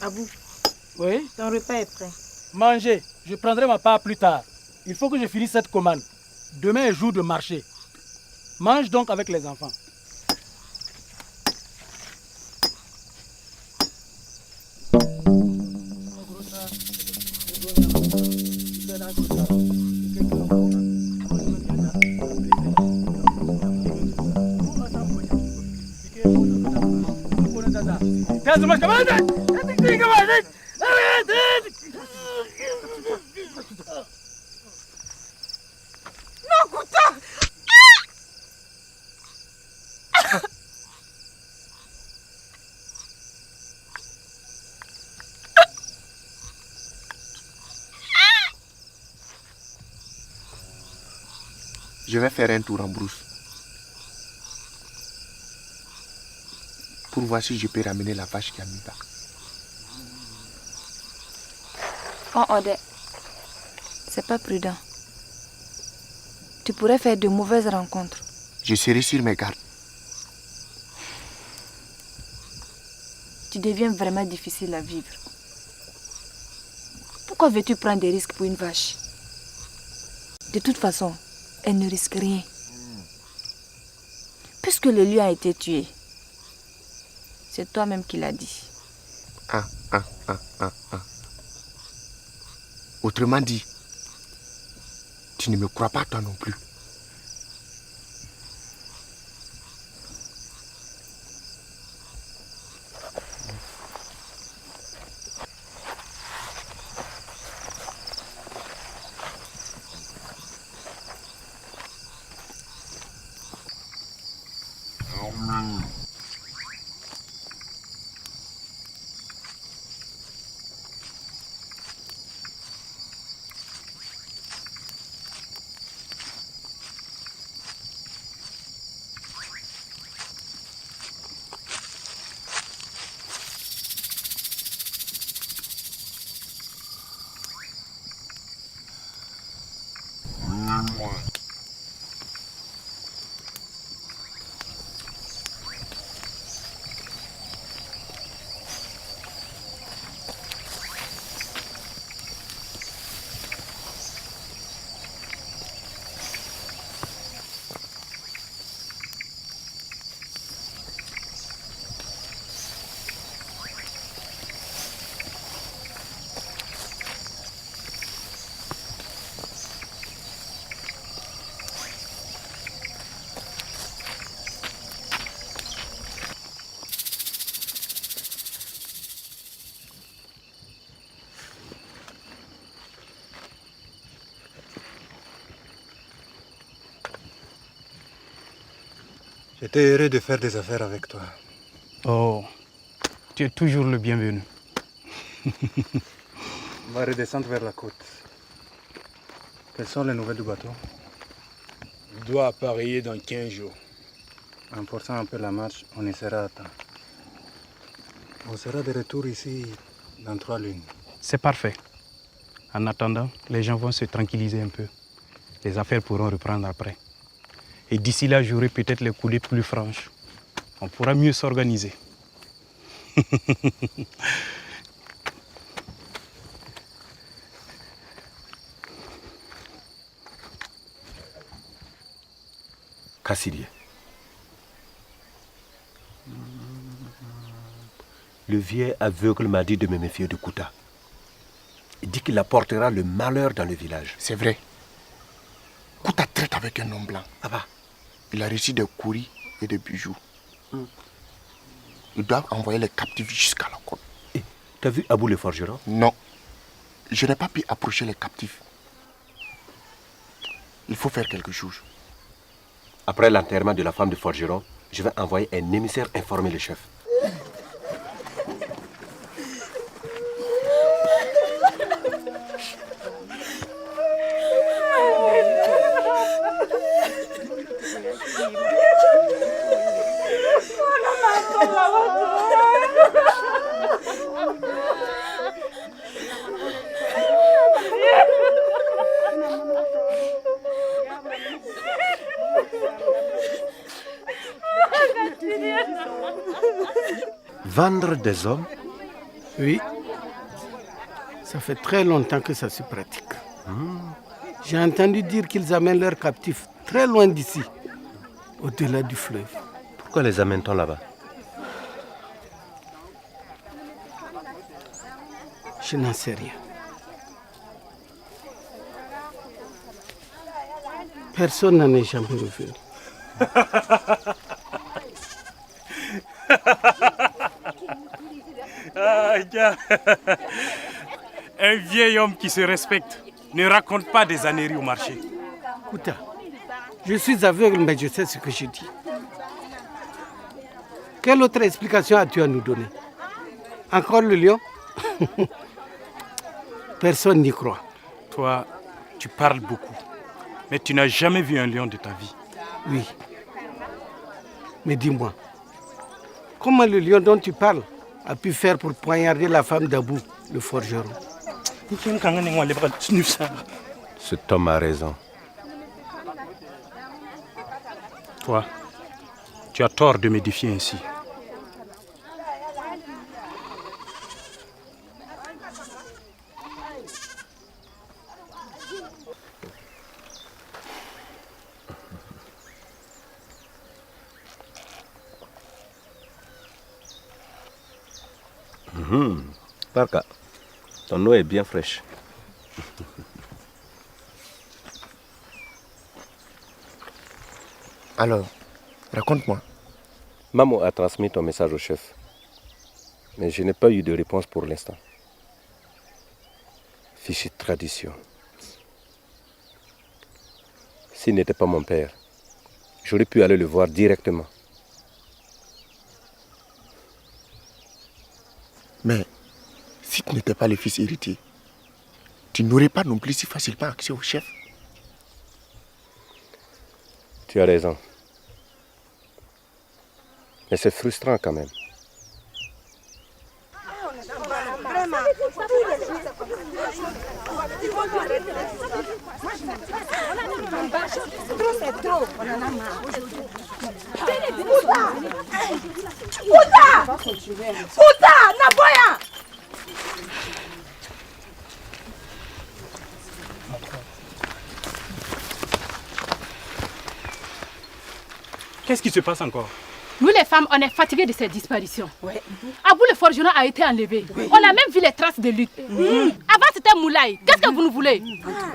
Abou, oui, ton repas est prêt. Mangez, je prendrai ma part plus tard. Il faut que je finisse cette commande. Demain est jour de marché. Mange donc avec les enfants. Je vais faire un tour en brousse. Pour voir si je peux ramener la vache qui a mis bas. Oh, Odé, c'est pas prudent. Tu pourrais faire de mauvaises rencontres. Je serai sur mes gardes. Tu deviens vraiment difficile à vivre. Pourquoi veux-tu prendre des risques pour une vache? De toute façon, elle ne risque rien. Puisque le lion a été tué, c'est toi-même qui l'as dit. Autrement dit, tu ne me crois pas toi non plus. J'étais heureux de faire des affaires avec toi. Oh, tu es toujours le bienvenu. On va redescendre vers la côte. Quelles sont les nouvelles du bateau? Il doit appareiller dans 15 jours. En forçant un peu la marche, on y sera à temps. On sera de retour ici dans 3 lunes. C'est parfait. En attendant, les gens vont se tranquilliser un peu. Les affaires pourront reprendre après. Et d'ici là, j'aurai peut-être les coulées plus franches. On pourra mieux s'organiser. Kassidi. Le vieil aveugle m'a dit de me méfier de Kouta. Il dit qu'il apportera le malheur dans le village. C'est vrai. Kouta traite avec un homme blanc. Ah bah. Il a reçu des courriers et des bijoux. Ils doivent envoyer les captifs jusqu'à la côte. T'as vu Abou le forgeron? Non. Je n'ai pas pu approcher les captifs. Il faut faire quelque chose. Après l'enterrement de la femme du forgeron, je vais envoyer un émissaire informer le chef. Vendre des hommes? Oui. Ça fait très longtemps que ça se pratique. J'ai entendu dire qu'ils amènent leurs captifs très loin d'ici, au-delà du fleuve. Pourquoi les amène-t-on là-bas? Je n'en sais rien. Personne n'en est jamais revenu. Un vieil homme qui se respecte ne raconte pas des âneries au marché. Kouta, je suis aveugle, mais je sais ce que je dis. Quelle autre explication as-tu à nous donner? Encore le lion? Personne n'y croit. Toi, tu parles beaucoup, mais tu n'as jamais vu un lion de ta vie. Oui. Mais dis-moi, comment le lion dont tu parles a pu faire pour poignarder la femme d'Abou, le forgeron? Cet homme a raison. Toi, tu as tort de me défier ainsi. Barka, ton eau est bien fraîche. Alors, raconte-moi. Maman a transmis ton message au chef, mais je n'ai pas eu de réponse pour l'instant. Fichue tradition. S'il n'était pas mon père, j'aurais pu aller le voir directement. Mais si tu n'étais pas le fils héritier, tu n'aurais pas non plus si facilement accès au chef. Tu as raison. Mais c'est frustrant quand même. Naboya! Qu'est-ce qui se passe encore? Nous les femmes, on est fatiguées de ces disparitions. Abou le forgeron a été enlevé. On a même vu les traces de lutte. Avant c'était Moulay. Qu'est-ce que vous nous voulez?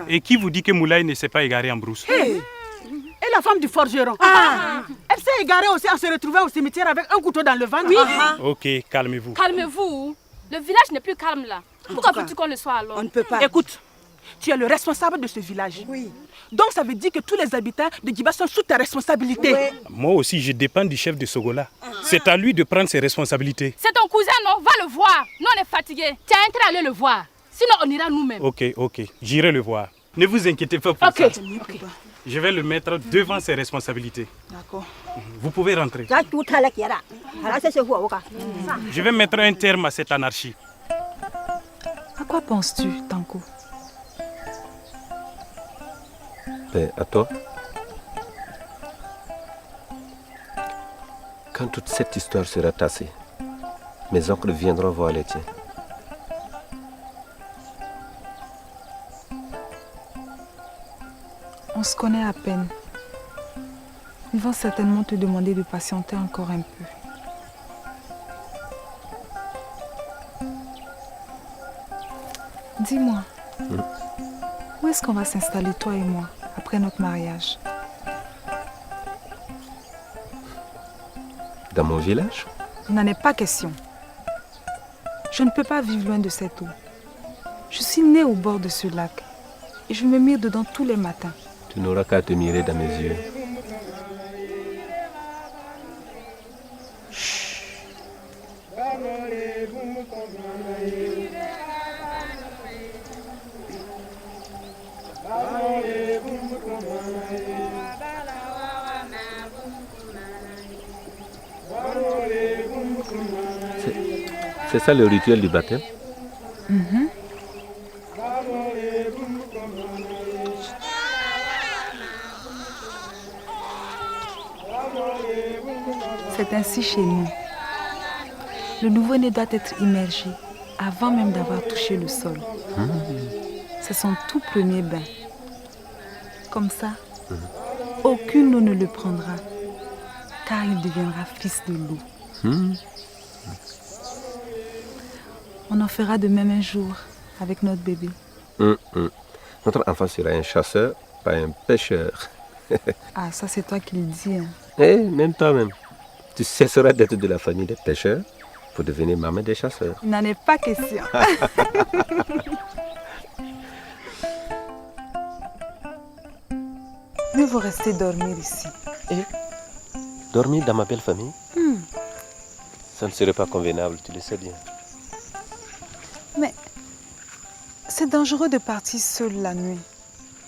Et qui vous dit que Moulay ne s'est pas égaré en brousse? Et la femme du forgeron? Elle s'est égarée aussi en se retrouvant au cimetière avec un couteau dans le ventre. Oui. Ok, calmez-vous. Calmez-vous. Le village n'est plus calme là. Pourquoi veux-tu qu'on le soit alors? On ne peut pas. Écoute, Tu es le responsable de ce village. Oui. Donc ça veut dire que tous les habitants de Djiba sont sous ta responsabilité. Oui. Moi aussi, je dépends du chef de Sogola. C'est à lui de prendre ses responsabilités. C'est ton cousin, non? Va le voir. Nous, on est fatigués. Tu as intérêt à aller le voir. Sinon, on ira nous-mêmes. Ok. J'irai le voir. Ne vous inquiétez pas pour ça. Je vais le mettre devant ses responsabilités. D'accord. Vous pouvez rentrer. Je vais mettre un terme à cette anarchie. À quoi penses-tu, Tanko? À toi. Quand toute cette histoire sera tassée, mes oncles viendront voir les tiens. On se connaît à peine. Ils vont certainement te demander de patienter encore un peu. Dis-moi, où est-ce qu'on va s'installer, toi et moi, après notre mariage? Dans mon village? Il n'en est pas question. Je ne peux pas vivre loin de cette eau. Je suis née au bord de ce lac et je me mire dedans tous les matins. Tu n'auras qu'à te mirer dans mes yeux. C'est ça le rituel du baptême? C'est ainsi chez nous. Le nouveau-né doit être immergé avant même d'avoir touché le sol. C'est son tout premier bain. Comme ça, aucune eau ne le prendra, car il deviendra fils de l'eau. On en fera de même un jour avec notre bébé. Notre enfant sera un chasseur, pas un pêcheur. Ah, ça c'est toi qui le dis. Hein. Même toi-même. Tu cesseras d'être de la famille des pêcheurs pour devenir maman des chasseurs. Il n'en est pas question. Mieux vaut rester dormir ici. Dormir dans ma belle famille? Ça ne serait pas convenable, tu le sais bien. Mais c'est dangereux de partir seul la nuit.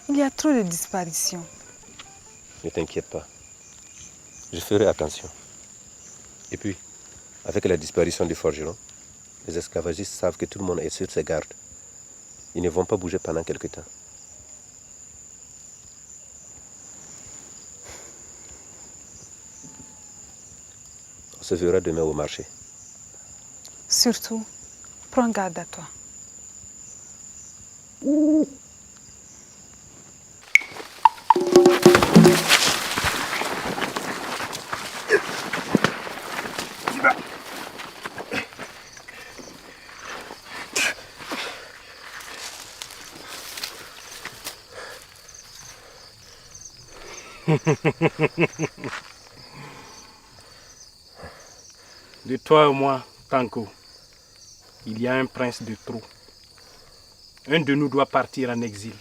Il y a trop de disparitions. Ne t'inquiète pas. Je ferai attention. Et puis, avec la disparition du forgeron, les esclavagistes savent que tout le monde est sur ses gardes. Ils ne vont pas bouger pendant quelque temps. On se verra demain au marché. Surtout, prends garde à toi. De toi et moi, Tanko, il y a un prince de trop. Un de nous doit partir en exil.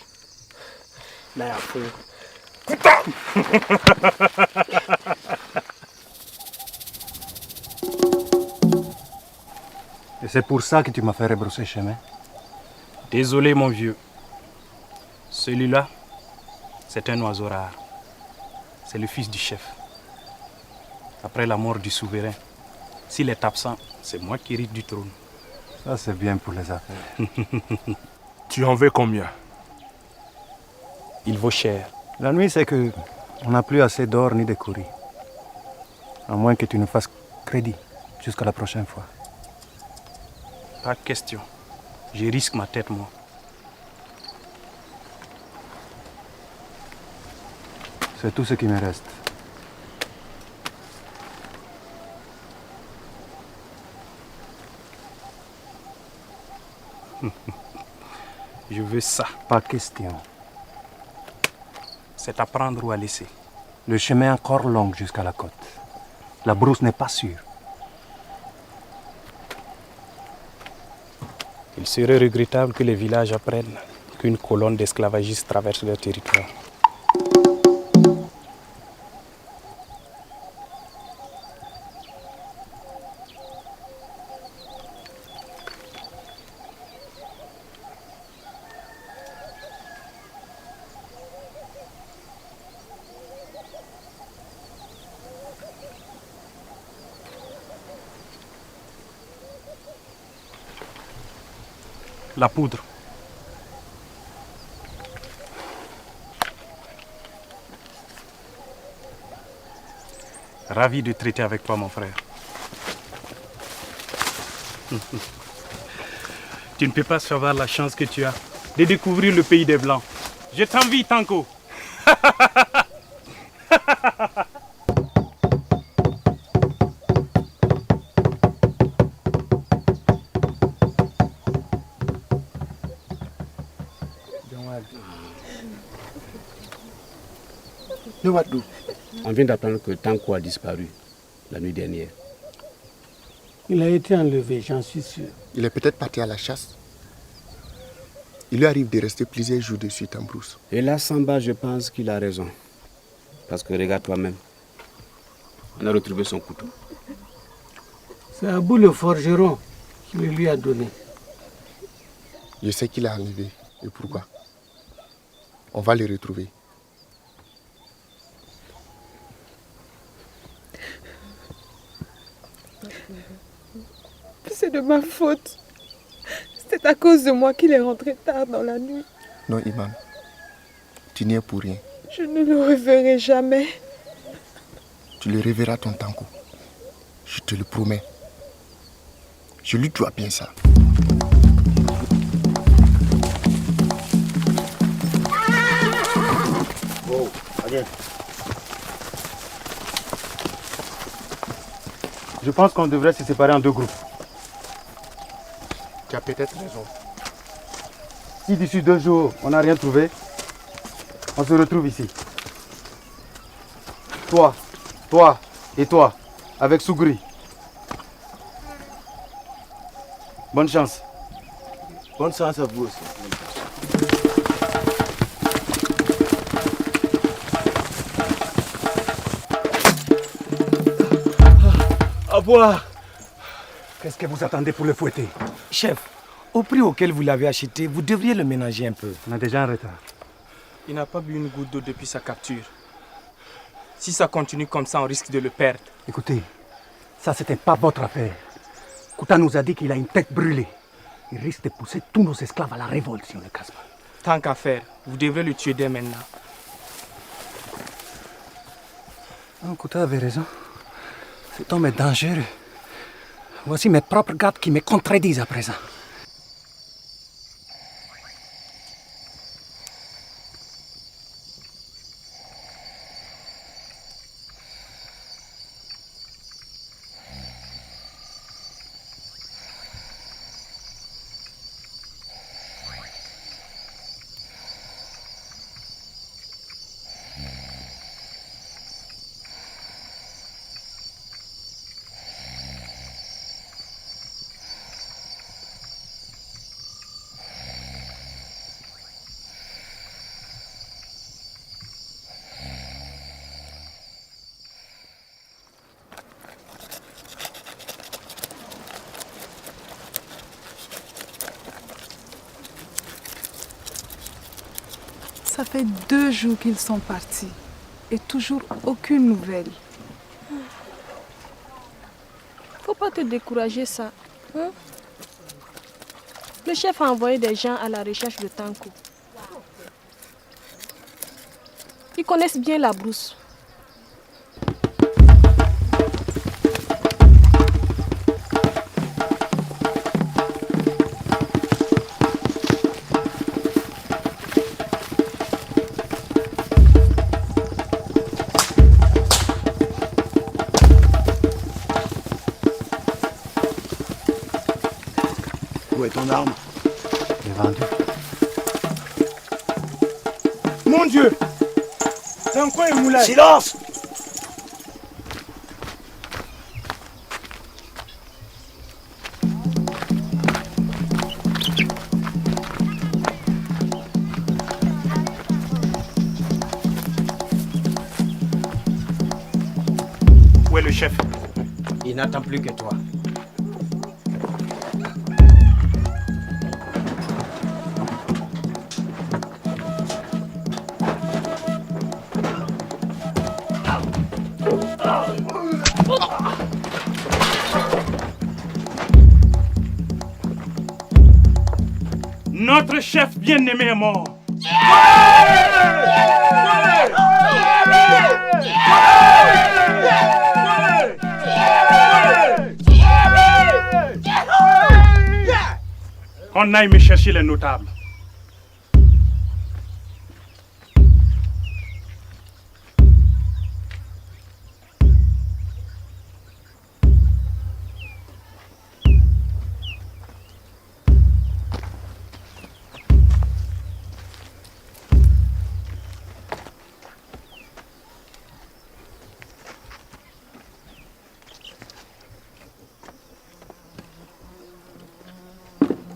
Là, il y a feu. Et c'est pour ça que tu m'as fait rebrousser chemin? Désolé, mon vieux. Celui-là, c'est un oiseau rare. C'est le fils du chef. Après la mort du souverain, s'il est absent, c'est moi qui hérite du trône. Ça, c'est bien pour les affaires. Tu en veux combien? Il vaut cher. La nuit, c'est que on n'a plus assez d'or ni de courrier. À moins que tu nous fasses crédit jusqu'à la prochaine fois. Pas question. Je risque ma tête, moi. C'est tout ce qui me reste. Je veux ça. Pas question. C'est à prendre ou à laisser. Le chemin est encore long jusqu'à la côte. La brousse n'est pas sûre. Il serait regrettable que les villages apprennent qu'une colonne d'esclavagistes traverse leur territoire. La poudre. Ravi de traiter avec toi, mon frère. Tu ne peux pas savoir la chance que tu as de découvrir le pays des Blancs. Je t'envie, Tanko. On vient d'apprendre que Tanko a disparu la nuit dernière. Il a été enlevé, j'en suis sûr. Il est peut-être parti à la chasse. Il lui arrive de rester plusieurs jours de suite en brousse. Et là, Samba, je pense qu'il a raison. Parce que regarde toi-même. On a retrouvé son couteau. C'est Abou le forgeron qui le lui a donné. Je sais qu'il a enlevé. Et pourquoi? On va le retrouver. C'est de ma faute. C'est à cause de moi qu'il est rentré tard dans la nuit. Non, Iman. Tu n'y es pour rien. Je ne le reverrai jamais. Tu le reverras ton Tanko. Je te le promets. Je lui dois bien ça. Oh, allez. Je pense qu'on devrait se séparer en deux groupes. Tu as peut-être raison. Si d'ici 2 jours, on n'a rien trouvé, on se retrouve ici. Toi et toi, avec Sougri. Bonne chance. Bonne chance à vous aussi. À boire. Qu'est-ce que vous attendez pour le fouetter? Chef, au prix auquel vous l'avez acheté, vous devriez le ménager un peu. On est déjà en retard. Il n'a pas bu une goutte d'eau depuis sa capture. Si ça continue comme ça, on risque de le perdre. Écoutez, ça c'était pas votre affaire. Kouta nous a dit qu'il a une tête brûlée. Il risque de pousser tous nos esclaves à la révolte si on ne le casse pas. Tant qu'à faire, vous devrez le tuer dès maintenant. Kouta avait raison. Cet homme est dangereux. Voici mes propres gardes qui me contredisent à présent. Ça fait 2 jours qu'ils sont partis et toujours aucune nouvelle. Faut pas te décourager ça. Hein? Le chef a envoyé des gens à la recherche de Tanko. Ils connaissent bien la brousse. Où est ton arme? Elle est vendue. Mon Dieu! Tanko et Moulay! Silence! chef. Il n'attend plus que toi. Notre chef bien-aimé est mort. On aille me chercher les notables.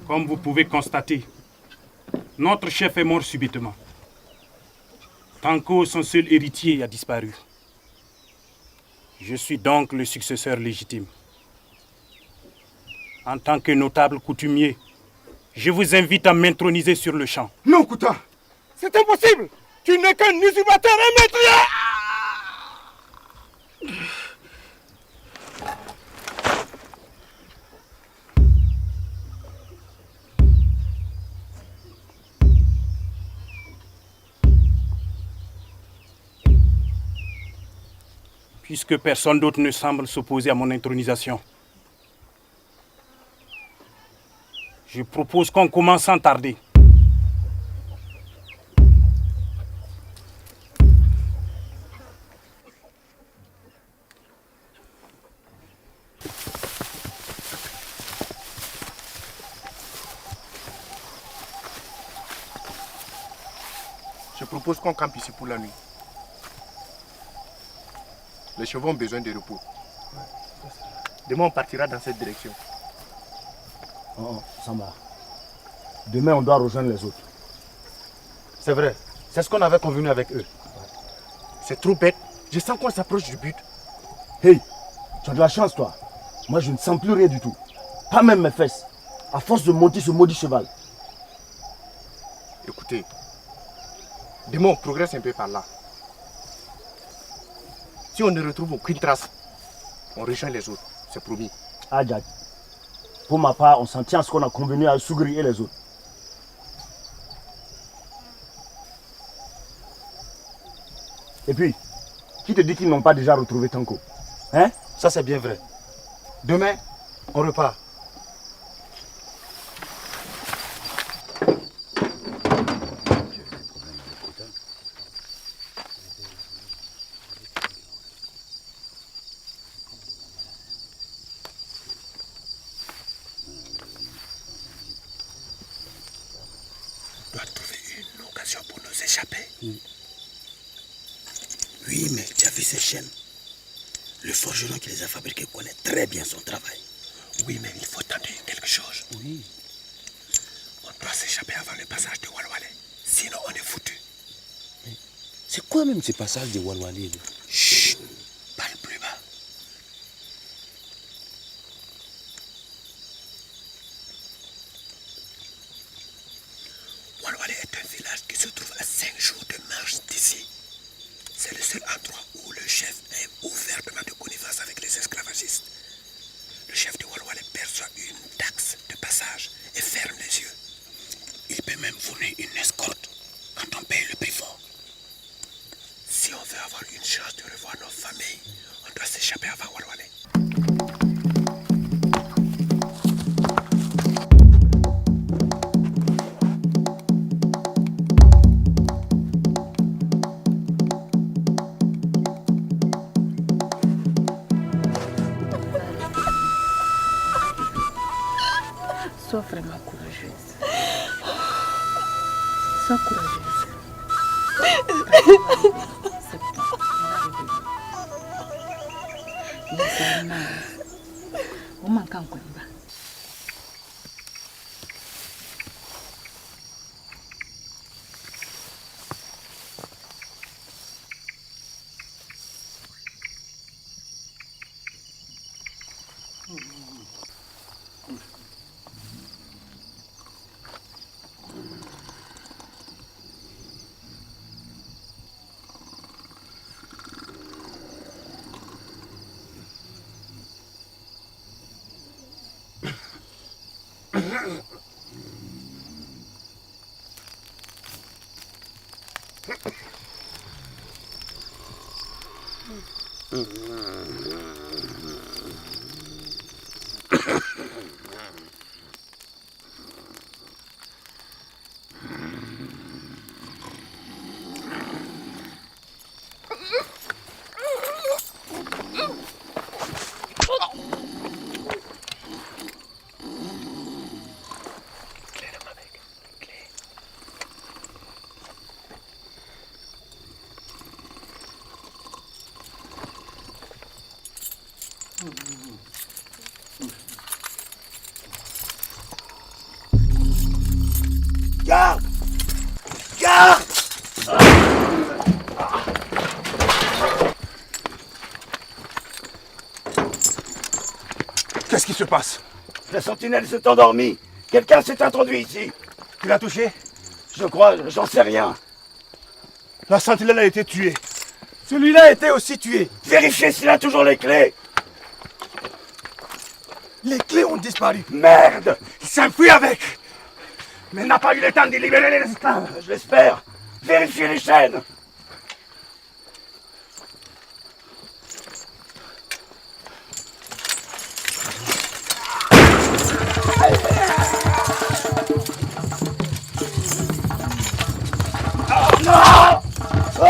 Comme vous pouvez constater, notre chef est mort subitement. Tanko, son seul héritier, a disparu. Je suis donc le successeur légitime. En tant que notable coutumier, je vous invite à m'introniser sur le champ. Non, Kouta, c'est impossible. Tu n'es qu'un usurpateur et maîtrier. Puisque personne d'autre ne semble s'opposer à mon intronisation, je propose qu'on commence sans tarder. Je propose qu'on campe ici pour la nuit. Les chevaux ont besoin de repos. Demain, on partira dans cette direction. Oh, Samba. Demain, on doit rejoindre les autres. C'est vrai. C'est ce qu'on avait convenu avec eux. C'est trop bête. Je sens qu'on s'approche du but. Hey, tu as de la chance, toi. Moi, je ne sens plus rien du tout. Pas même mes fesses. À force de monter ce maudit cheval. Écoutez, demain, on progresse un peu par là. Si on ne retrouve aucune trace, on rejoint les autres, c'est promis. Ah, Jack. Pour ma part, on s'en tient à ce qu'on a convenu avec Sougri et les autres. Et puis, qui te dit qu'ils n'ont pas déjà retrouvé Tanko? Hein? Ça, c'est bien vrai. Demain, on repart. Pour nous échapper. Oui, mais tu as vu ces chaînes. Le forgeron qui les a fabriquées connaît très bien son travail. Oui, mais il faut tenter quelque chose. Oui. On doit s'échapper avant le passage de Walwale. Sinon, on est foutu. C'est quoi même ce passage de Walwale? Chut, parle plus bas. Walwale est un village qui se trouve à 5 jours de marche d'ici. C'est le seul endroit où le chef est ouvertement de connivence avec les esclavagistes. Le chef de Walwale perçoit une taxe de passage et ferme les yeux. Il peut même fournir une escorte quand on paye le prix fort. Si on veut avoir une chance de revoir nos familles, on doit s'échapper avant Walwale. Sois vraiment courageuse. Sois courageuse. C'est bon, on va revenir. Laisse-moi. On manque encore. Garde! Garde! Qu'est-ce qui se passe? La sentinelle s'est endormie. Quelqu'un s'est introduit ici. Tu l'as touché? Je crois, j'en sais rien. La sentinelle a été tuée. Celui-là a été aussi tué. Vérifiez s'il a toujours les clés. Les clés ont disparu. Merde! Il s'enfuit avec. Mais il n'a pas eu le temps de libérer les esclaves, je l'espère. Vérifiez les chaînes. Oh, non! Oh!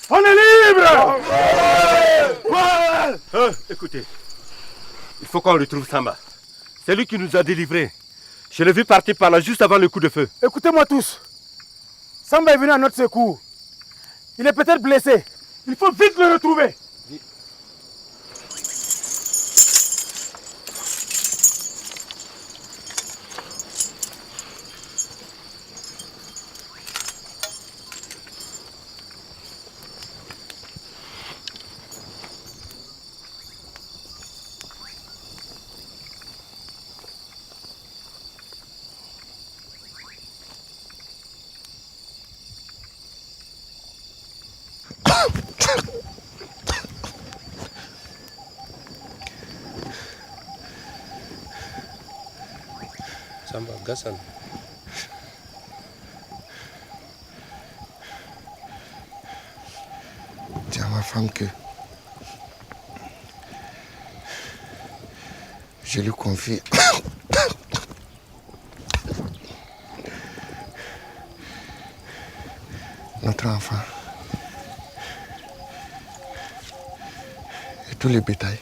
On est libre! Écoutez, il faut qu'on retrouve Samba. C'est lui qui nous a délivrés. Je l'ai vu partir par là juste avant le coup de feu. Écoutez-moi tous. Samba est venu à notre secours. Il est peut-être blessé. Il faut vite le retrouver. Samba, Gassan. Dis à ma femme que je lui confie notre enfant et tous les bétails.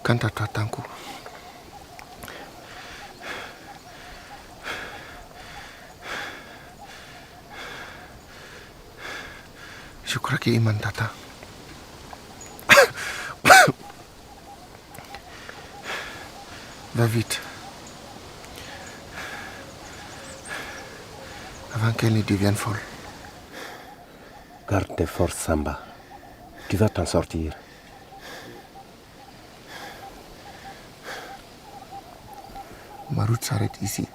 Quant à toi, Tankou, je crois qu'il m'entend. Va vite. Avant qu'elle ne devienne folle. Garde tes forces, Samba. Tu vas t'en sortir. Ma route s'arrête ici.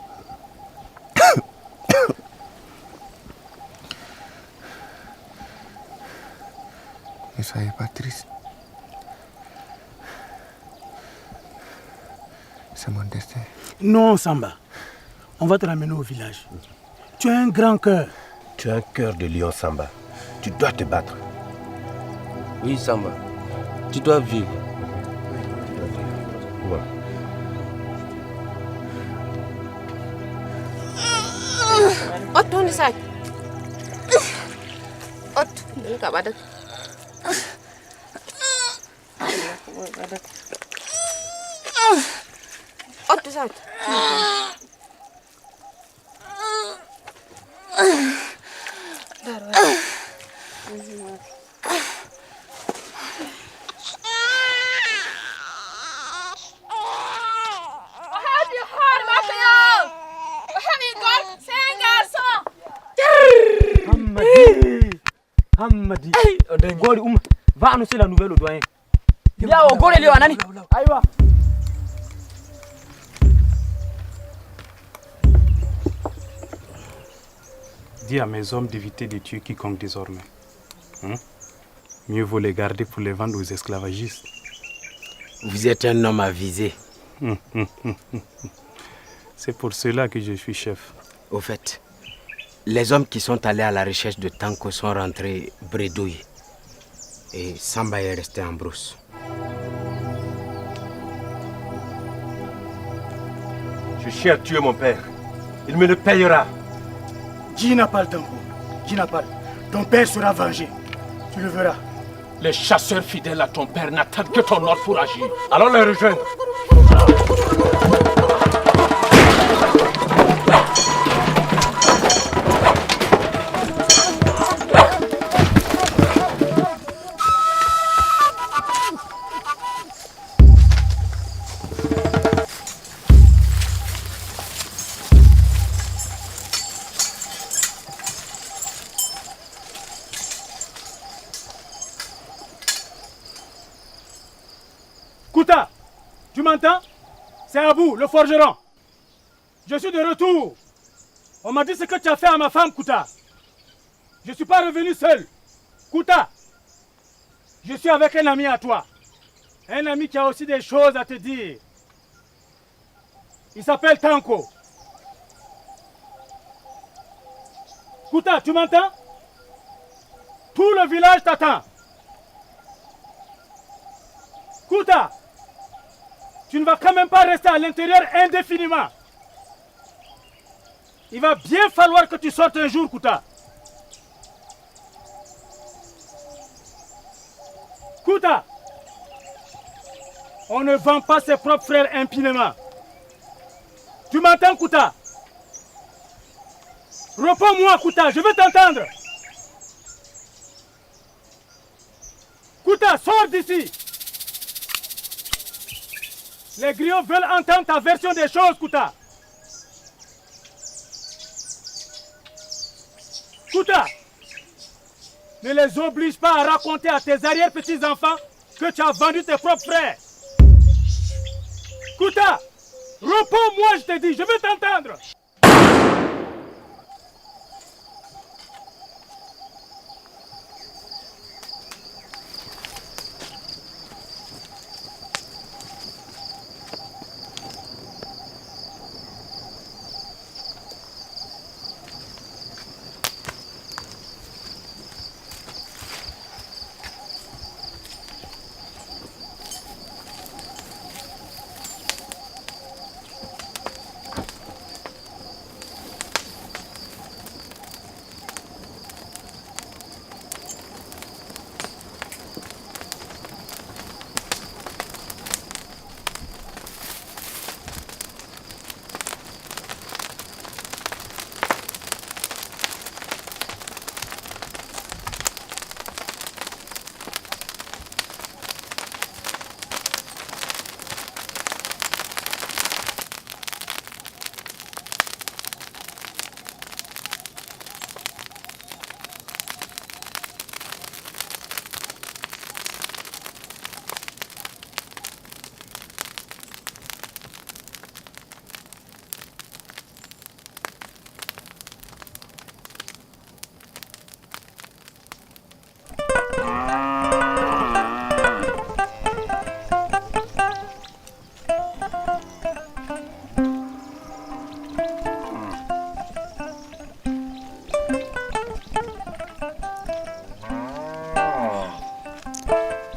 Ne soyez pas triste. C'est mon destin. Non, Samba. On va te ramener au village. Tu as un grand cœur. Tu as un cœur de lion, Samba. Tu dois te battre. Oui, Samba. Tu dois vivre. Ouais. Otto ni sak. Otto ni ka badak. Otto sak. Hamadi. Gori va annoncer la nouvelle au doyen. Yao Gori Leo Anani. Aïwa. Dis à mes hommes d'éviter de tuer quiconque désormais. Mieux vaut les garder pour les vendre aux esclavagistes. Vous êtes un homme avisé. C'est pour cela que je suis chef. Au fait, les hommes qui sont allés à la recherche de Tanko sont rentrés bredouilles. Et Samba est resté en brousse. Je cherche à tuer mon père. Il me le payera. Dis n'a pas le Tanko. Dis n'a pas. Ton père sera vengé. Tu le verras. Les chasseurs fidèles à ton père n'attendent que ton ordre pour agir. Allons les rejoindre. Kouta, tu m'entends? C'est Abou, le forgeron. Je suis de retour. On m'a dit ce que tu as fait à ma femme, Kouta. Je ne suis pas revenu seul. Kouta, je suis avec un ami à toi. Un ami qui a aussi des choses à te dire. Il s'appelle Tanko. Kouta, tu m'entends? Tout le village t'attend. Kouta, tu ne vas quand même pas rester à l'intérieur indéfiniment. Il va bien falloir que tu sortes un jour, Kouta. Kouta, on ne vend pas ses propres frères impunément. Tu m'entends, Kouta? Réponds-moi, Kouta, je veux t'entendre. Kouta, sors d'ici. Les griots veulent entendre ta version des choses, Kouta. Kouta, ne les oblige pas à raconter à tes arrière-petits-enfants que tu as vendu tes propres frères. Kouta, réponds-moi, je te dis, je veux t'entendre.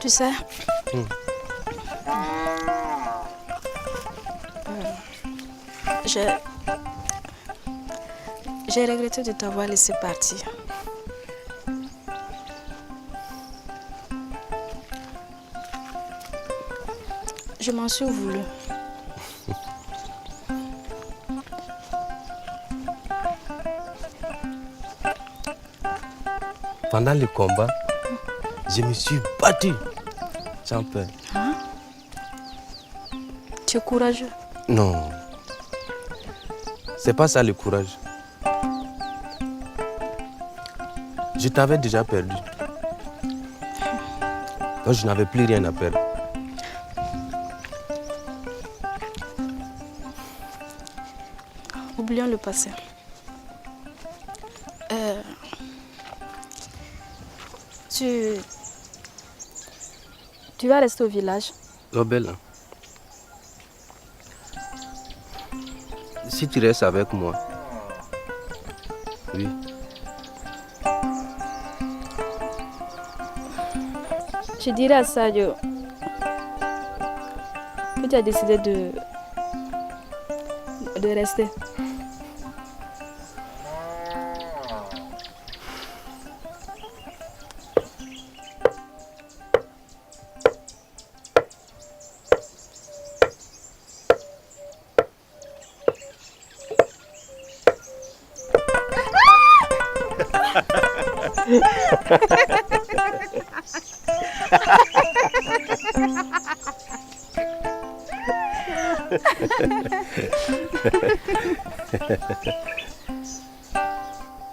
Tu sais, j'ai regretté de t'avoir laissé partir. Je m'en suis voulu. Pendant le combat, je me suis battu sans peur. Hein? Tu es courageux? Non, c'est pas ça le courage. Je t'avais déjà perdu. Donc je n'avais plus rien à perdre. Oublions le passé. Tu vas rester au village? Oh Belle, si tu restes avec moi, oui. Je dirais à Sadio que tu as décidé de rester.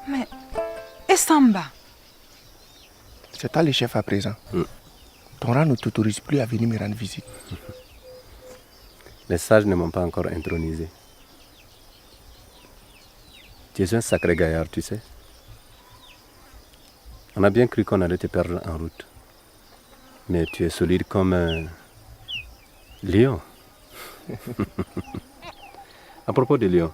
Mais, et Samba? C'est toi le chef à présent. Ton rang ne t'autorise plus à venir me rendre visite. Les sages ne m'ont pas encore intronisé. Tu es un sacré gaillard, tu sais. On a bien cru qu'on allait te perdre en route. Mais tu es solide comme un lion. À propos de lion,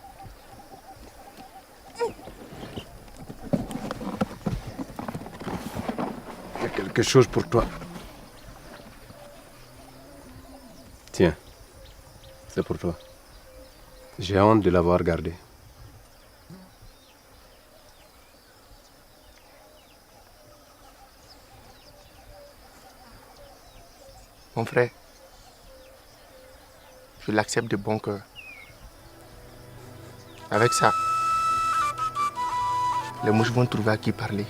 il y a quelque chose pour toi. Tiens, c'est pour toi. J'ai honte de l'avoir gardé. Mon frère, je l'accepte de bon cœur. Avec ça, les mouches vont trouver à qui parler.